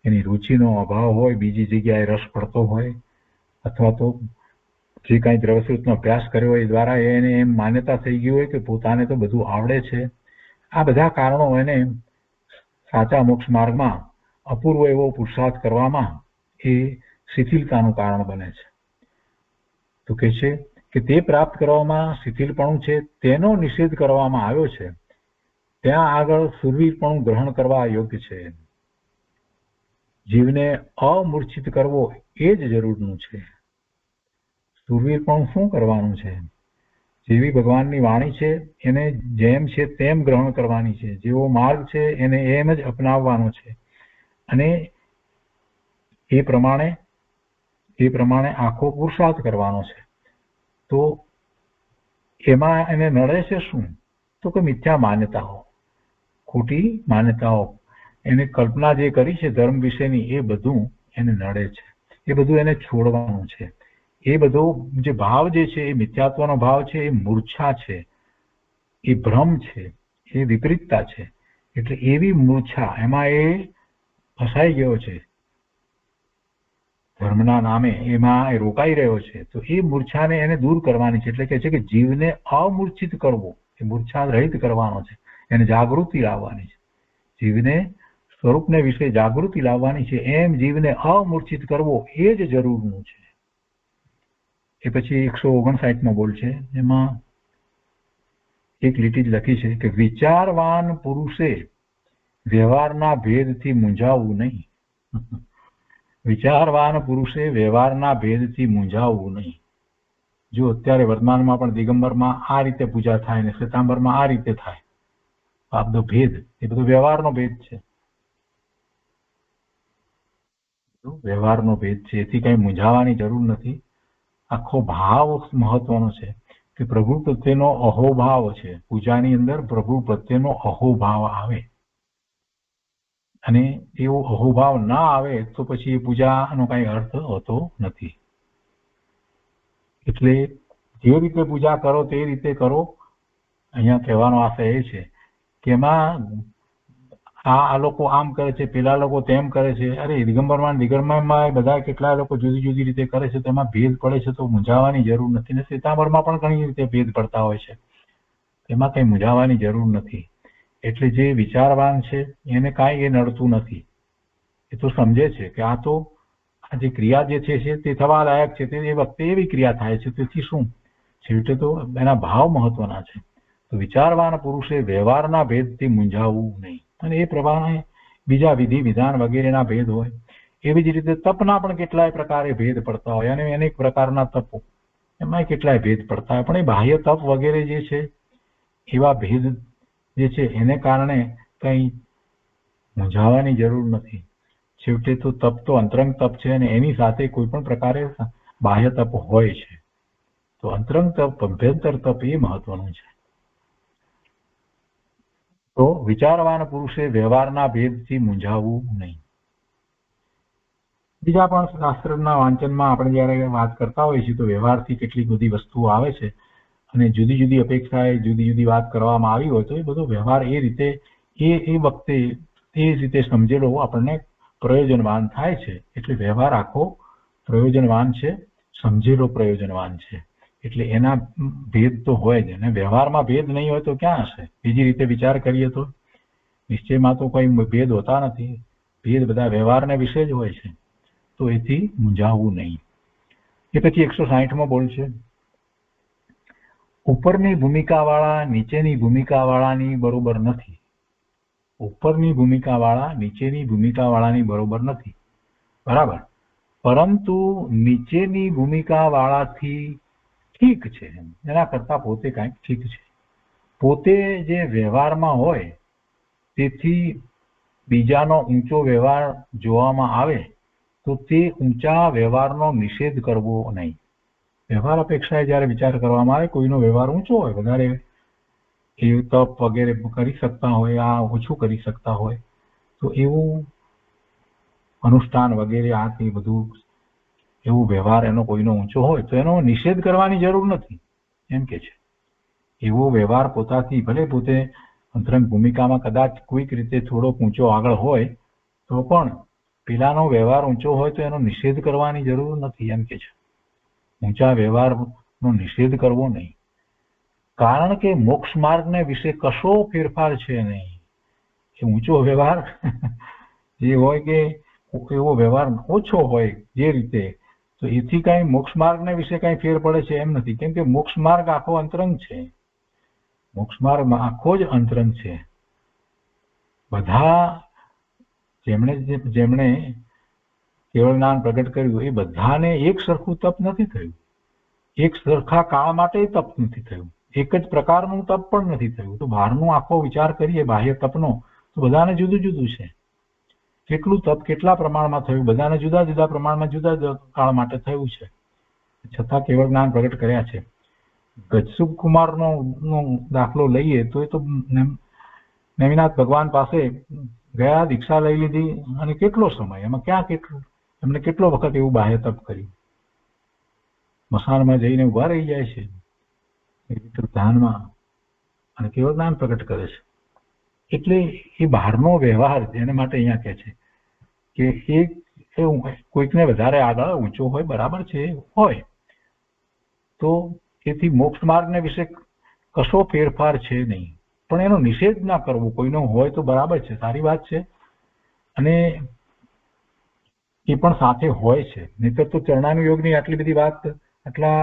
એની રુચિનો અભાવ હોય, બીજી જગ્યાએ રસ પડતો હોય, અથવા તો જે કાંઈ દ્રવ્યશ્રુતનો અભ્યાસ કર્યો હોય એ દ્વારા એને એમ માન્યતા થઈ ગઈ હોય કે પોતાને તો બધું આવડે છે. આ બધા કારણો એને સાચા મોક્ષ માર્ગમાં અપૂર્વ એવો પુરુષાર્થ કરવામાં એ શિથિલતાનું કારણ બને છે. તો કહે છે કે તે પ્રાપ્ત કરવામાં શિથિલપણું છે, તેનો નિષેધ કરવામાં આવ્યો છે. ત્યાં આગળ સુરવીરપણું ગ્રહણ કરવા યોગ્ય છે. જીવને અમૂર્છિત કરવો એ જ જરૂરનું છે. સુરવીરપણું શું કરવાનું છે? જેવી ભગવાનની વાણી છે એને જેમ છે તેમ ગ્રહણ કરવાની છે. જેવો માર્ગ છે એને એમ જ અપનાવવાનો છે, અને એ પ્રમાણે આખો પુરુષાર્થ કરવાનો છે. તો એમાં એને નડે છે શું? તો કે મિથ્યા માન્યતાઓ. ખોટી માન્યતાઓ, એને કલ્પના જે કરી છે ધર્મ વિશેની, એ બધું એને નડે છે. એ બધું એને છોડવાનું છે. એ બધો જે ભાવ જે છે એ મિથ્યાત્વનો ભાવ છે, એ મૂર્છા છે, એ ભ્રમ છે, એ વિપરીતતા છે. એટલે એવી મૂર્છા, એમાં એ ફસાઈ ગયો છે ધર્મના નામે, એમાં એ રોકાઈ રહ્યો છે. તો એ મૂર્છાને એને દૂર કરવાની છે. એટલે કે છે કે જીવને અમૂર્છિત કરવો, એ મૂર્છા રહિત કરવાનો છે, એને જાગૃતિ લાવવાની છે. જીવને સ્વરૂપને વિશે જાગૃતિ લાવવાની છે. એમ જીવને અમૂર્છિત કરવો એ જ જરૂરનું છે. એ પછી 159માં બોલ છે, એમાં એક લીટી જ લખી છે કે વિચારવાન પુરુષે વ્યવહારના ભેદથી મૂંઝાવવું નહીં. વિચારવાન પુરુષે વ્યવહારના ભેદથી મૂંઝાવવું નહીં. જો અત્યારે વર્તમાનમાં પણ દિગંબરમાં આ રીતે પૂજા થાય ને શ્વેતાંબરમાં આ રીતે થાય, આ બધો ભેદ, એ બધો વ્યવહારનો ભેદ છે. વ્યવહારનો ભેદ છે, એથી કઈ મૂંઝાવાની જરૂર નથી. આખો ભાવ મહત્વનો છે કે પ્રભુ પ્રત્યેનો અહોભાવ છે. પૂજાની અંદર પ્રભુ પ્રત્યેનો અહોભાવ આવે, અને એવો અહોભાવ ના આવે તો પછી એ પૂજાનો કઈ અર્થ હોતો નથી. એટલે જે રીતે પૂજા કરો તે રીતે કરો. અહીંયા કહેવાનો આશય એ છે કે એમાં આ લોકો આમ કરે છે, પેલા લોકો તેમ કરે છે. અરે દિગંબરમાં બધા કેટલા લોકો જુદી જુદી રીતે કરે છે, તેમાં ભેદ પડે છે તો મૂંઝાવાની જરૂર નથી. ને શ્વેતાંબરમાં પણ ઘણી રીતે ભેદ પડતા હોય છે, એમાં કઈ મૂંઝાવાની જરૂર નથી. એટલે જે વિચારવાન છે એને કાંઈ એ નડતું નથી. એ તો સમજે છે કે આ તો આ જે ક્રિયા જે છે તે થવા લાયક છે, તે એ વખતે એવી ક્રિયા થાય છે, તેથી શું છેવટે તો એના ભાવ મહત્વના છે. તો વિચારવાન પુરુષે વ્યવહારના ભેદથી મૂંઝાવવું નહીં. અને એ પ્રમાણે બીજા વિધિ વિધાન વગેરેના ભેદ હોય. એવી જ રીતે તપના પણ કેટલાય પ્રકારે ભેદ પડતા હોય, અને અનેક પ્રકારના તપો, એમાં કેટલાય ભેદ પડતા હોય. પણ એ બાહ્ય તપ વગેરે જે છે એવા ભેદ જે છે એને કારણે કઈ મૂંઝાવાની જરૂર નથી. છેવટે તો તપ તો અંતરંગ તપ છે, અને એની સાથે કોઈ પણ પ્રકારે બાહ્ય તપ હોય છે. તો અંતરંગ તપ, અભ્યંતર તપ એ મહત્વનું છે. તો વિચારવાન પુરુષે વ્યવહારના ભેદથી મૂંઝાવવું નહીં. બીજા પણ શાસ્ત્રના વાંચનમાં આપણે જયારે વાત કરતા હોઈએ છીએ તો વ્યવહારથી કેટલીક બધી વસ્તુઓ આવે છે, અને જુદી જુદી અપેક્ષાએ જુદી જુદી વાત કરવામાં આવી હોય તો એ બધો વ્યવહાર એ રીતે એ વખતે એ રીતે સમજેલો આપણને પ્રયોજનવાન થાય છે. એટલે વ્યવહાર આખો પ્રયોજનવાન છે, સમજેલો પ્રયોજનવાન છે. એટલે એના ભેદ તો હોય જ, અને વ્યવહારમાં ભેદ નહીં હોય તો ક્યાં હશે? બીજી રીતે વિચાર કરીએ તો નિશ્ચયમાં તો કોઈ ભેદ હોતા નથી. ભેદ બધા વ્યવહારને વિશે જ હોય છે. તો એથી મૂંઝાવવું નહીં. એ પછી 160માં બોલ છે, ઉપરની ભૂમિકાવાળા નીચેની ભૂમિકાવાળાની બરોબર નથી. ઉપરની ભૂમિકાવાળા નીચેની ભૂમિકાવાળાની બરોબર નથી, બરાબર. પરંતુ નીચેની ભૂમિકાવાળાથી ઠીક છે, એના કરતા પોતે કાંઈક ઠીક છે. પોતે જે વ્યવહારમાં હોય તેથી બીજાનો ઊંચો વ્યવહાર જોવામાં આવે તો તે ઊંચા વ્યવહારનો નિષેધ કરવો નહીં. વ્યવહાર અપેક્ષાએ જ્યારે વિચાર કરવામાં આવે, કોઈનો વ્યવહાર ઊંચો હોય, વધારે એ તપ વગેરે કરી શકતા હોય, આ ઓછું કરી શકતા હોય, તો એવું અનુષ્ઠાન વગેરે આ તે બધું એવું વ્યવહાર એનો કોઈનો ઊંચો હોય તો એનો નિષેધ કરવાની જરૂર નથી, એમ કે છે. એવો વ્યવહાર પોતાથી ભલે પોતે અંતરંગ ભૂમિકામાં કદાચ કોઈક રીતે થોડોક ઊંચો આગળ હોય તો પણ પેલાનો વ્યવહાર ઊંચો હોય તો એનો નિષેધ કરવાની જરૂર નથી, એમ કે છે. ઊંચા વ્યવહારનો નિષેધ કરવો નહીં, કારણ કે મોક્ષ માર્ગને વિશે કશો ફેરફાર છે નહીં. એ ઊંચો વ્યવહાર જે હોય કે એવો વ્યવહાર ઓછો હોય જે રીતે, તો એથી કઈ મોક્ષ માર્ગને વિશે કઈ ફેર પડે છે એમ નથી. કેમ કે મોક્ષ માર્ગ આખો અંતરંગ છે. મોક્ષ માર્ગમાં આખો જ અંતરંગ છે. બધા જેમણે કેવળ જ્ઞાન પ્રગટ કર્યું એ બધાને એક સરખું તપ નથી થયું, એક સરખા કાળ માટે તપ નથી થયું, એક જ પ્રકારનું તપ પણ નથી થયું. તો બહારનો આખો વિચાર કરીએ બાહ્ય તપનો તો બધાને જુદું જુદું છે. કેટલું તપ કેટલા પ્રમાણમાં થયું, બધાને જુદા જુદા પ્રમાણમાં જુદા જુદા કાળ માટે થયું છે, છતાં કેવળ જ્ઞાન પ્રગટ કર્યા છે. ગજસુખ કુમારનો દાખલો લઈએ તો એ તો નેમિનાથ ભગવાન પાસે ગયા, દીક્ષા લઈ લીધી, અને કેટલો સમય એમાં ક્યાં કેટલું એમને કેટલો વખત એવું બાહ્ય તપ કર્યું, મસાણમાં જઈને ઉભા રહી જાય છે ધ્યાનમાં અને કેવો જ્ઞાન પ્રગટ કરે છે. એટલે એ બહારનો વ્યવહાર જેને માટે અહીંયા કહે છે કે એ કોઈકને વધારે આગળ ઊંચો હોય, બરાબર છે, હોય તો એથી મોક્ષ માર્ગને વિશે કશો ફેરફાર છે નહીં, પણ એનો નિષેધ ના કરવો. કોઈનો હોય તો બરાબર છે, સારી વાત છે, અને એ પણ સાથે હોય છે. નહીતર તો ચરણાનુયોગની આટલી બધી વાત, આટલા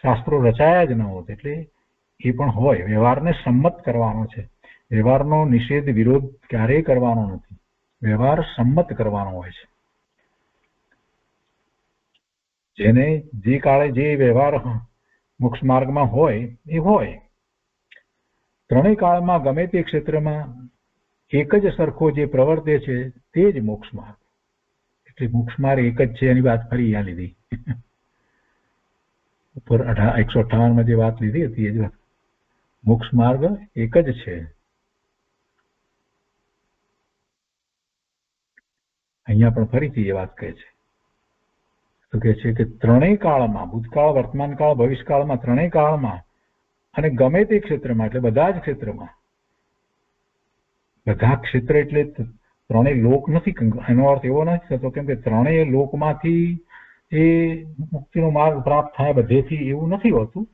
શાસ્ત્રો રચાયા જ ન હોત. એટલે એ પણ હોય, વ્યવહારને સંમત કરવાનો છે. વ્યવહારનો નિષેધ વિરોધ ક્યારેય કરવાનો નથી, વ્યવહાર સંમત કરવાનો હોય છે. જેને જે કાળે જે વ્યવહાર મોક્ષ માર્ગમાં હોય એ હોય. ત્રણેય કાળમાં ગમે તે ક્ષેત્રમાં એક જ સરખો જે પ્રવર્તે છે તે જ મોક્ષ માર્ગ. એટલે મોક્ષ માર્ગ એક જ છે એની વાત ફરી અહીંયા લીધી. ઉપર 158માં જે વાત લીધી હતી એ જ વાત. મોક્ષ માર્ગ એક જ છે. અહીંયા પણ ફરીથી એ વાત કહે છે. તો કહે છે કે ત્રણેય કાળમાં, ભૂતકાળ, વર્તમાન કાળ, ભવિષ્યકાળમાં, ત્રણેય કાળમાં અને ગમે તે ક્ષેત્રમાં, એટલે બધા જ ક્ષેત્રમાં, બધા ક્ષેત્ર એટલે ત્રણેય લોક નથી, એનો અર્થ એવો નથી થતો કેમ કે ત્રણેય લોકમાંથી એ મુક્તિનો માર્ગ પ્રાપ્ત થાય બધેથી, એવું નથી હોતું.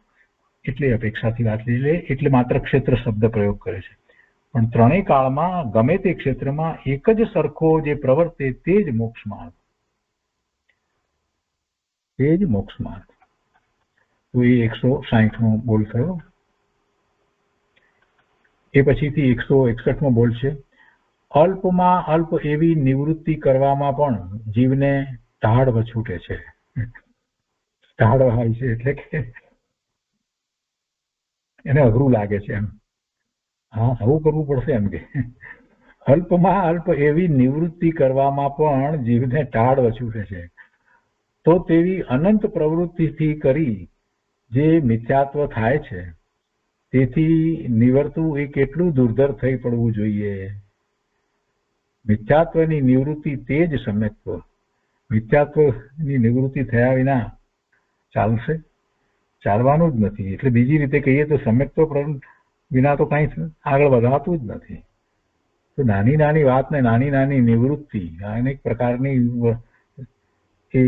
એટલે અપેક્ષાથી વાત લીધે, એટલે માત્ર ક્ષેત્ર શબ્દ પ્રયોગ કરે છે. પણ ત્રણેય કાળમાં ગમે તે ક્ષેત્રમાં એક જ સરખો જે પ્રવર્તે તે જ મોક્ષ માર્ગ, તે જ મોક્ષ માર્ગ. તો એ 160મો બોલ થયો. એ પછીથી 161મો બોલ છે. અલ્પમાં અલ્પ એવી નિવૃત્તિ કરવામાં પણ જીવને ટાળવ છૂટે છે. ટાળવ હોય છે એટલે કે એને અઘરું લાગે છે એમ. હા, આવું કરવું પડશે એમ કે અલ્પમાં અલ્પ એવી નિવૃત્તિ કરવામાં પણ જીવને ટાળવ છૂટે છે. તો તેવી અનંત પ્રવૃત્તિથી કરી જે મિથ્યાત્વ થાય છે તેથી નિવર્તું એ કેટલું દુર્ધર થઈ પડવું જોઈએ. મિથ્યાત્વની નિવૃત્તિ તે જ સમ્યક્ત્વ. મિથ્યાત્વની નિવૃત્તિ થયા વિના ચાલશે? ચાલવાનું જ નથી. એટલે બીજી રીતે કહીએ તો સમ્યક્ત્વ વિના તો કંઈ આગળ વધાતું જ નથી. તો નાની નાની વાતને નાની નાની નિવૃત્તિ, અનેક પ્રકારની એ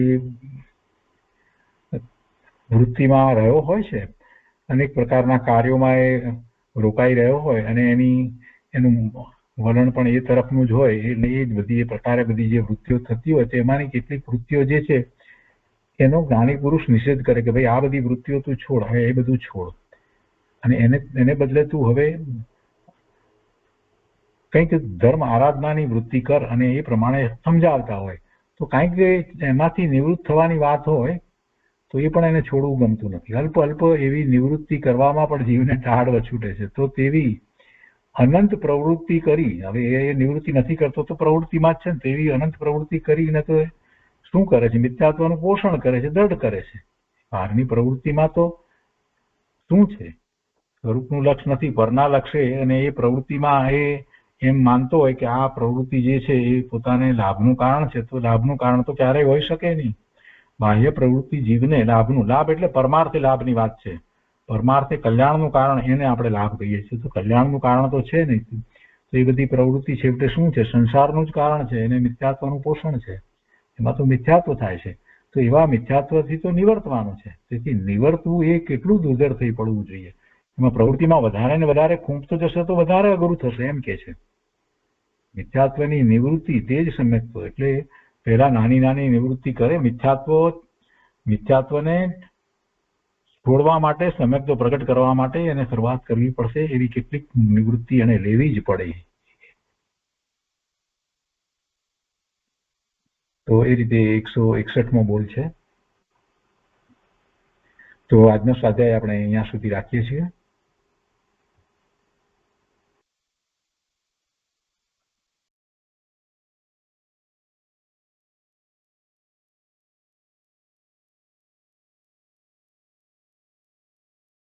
વૃત્તિમાં રહ્યો હોય છે, અનેક પ્રકારના કાર્યોમાં એ રોકાઈ રહ્યો હોય અને એનું વલણ પણ એ તરફનું જ હોય. એટલે એ જ બધી એ પ્રકારે બધી જે વૃત્તિઓ થતી હોય તેમાંની કેટલીક વૃત્તિઓ જે છે એનો જ્ઞાની પુરુષ નિષેધ કરે કે ભાઈ આ બધી વૃત્તિઓ તું છોડ, હવે એ બધું છોડ, અને એને બદલે તું હવે કંઈક ધર્મ આરાધનાની વૃત્તિ કર. અને એ પ્રમાણે સમજાવતા હોય તો કંઈક એમાંથી નિવૃત્ત થવાની વાત હોય તો એ પણ એને છોડવું ગમતું નથી. અલ્પ અલ્પ એવી નિવૃત્તિ કરવામાં પણ જીવને ટાળવ છૂટે છે. તો તેવી અનંત પ્રવૃત્તિ કરી, હવે એ નિવૃત્તિ નથી કરતો તો પ્રવૃત્તિમાં જ છે ને, તેવી અનંત પ્રવૃત્તિ કરીને તો શું કરે છે? મિથ્યાત્વનું પોષણ કરે છે, દઢ કરે છે. બહારની પ્રવૃત્તિમાં તો શું છે? સ્વરૂપનું લક્ષ નથી, પરના લક્ષે, અને એ પ્રવૃત્તિમાં એ એમ માનતો હોય કે આ પ્રવૃત્તિ જે છે એ પોતાને લાભનું કારણ છે. તો લાભનું કારણ તો ક્યારેય હોઈ શકે નહીં. બાહ્ય પ્રવૃત્તિ જીવને લાભનું, લાભ એટલે પરમાર્થે લાભની વાત છે. પરમાર્થે કલ્યાણનું કારણ એને આપણે લાભ કહીએ છીએ. તો કલ્યાણનું કારણ તો છે નહીં. તો એ બધી પ્રવૃત્તિ છેવટે શું છે? સંસારનું જ કારણ છે. એને મિથ્યાત્વનું પોષણ છે. એમાં તો મિથ્યાત્વ થાય છે. તો એવા મિથ્યાત્વથી તો નિવર્તવાનું છે. તેથી નિવર્તવું એ કેટલું દુર્ધર થઈ પડવું જોઈએ. એમાં પ્રવૃત્તિમાં વધારે ને વધારે ખૂંપતો જશે તો વધારે અઘરું થશે એમ કે છે. મિથ્યાત્વની નિવૃત્તિ તે જ સમ્યક્ત્વ. એટલે પહેલા નાની નાની નિવૃત્તિ કરે. મિથ્યાત્વને છોડવા માટે, સમ્યક્ત્વ પ્રગટ કરવા માટે એને શરૂઆત કરવી પડશે. એવી કેટલીક નિવૃત્તિ એને લેવી જ પડે. તો એ રીતે 161મો બોલ છે. તો આજનો સ્વાધ્યાય આપણે અહીંયા સુધી રાખીએ છીએ.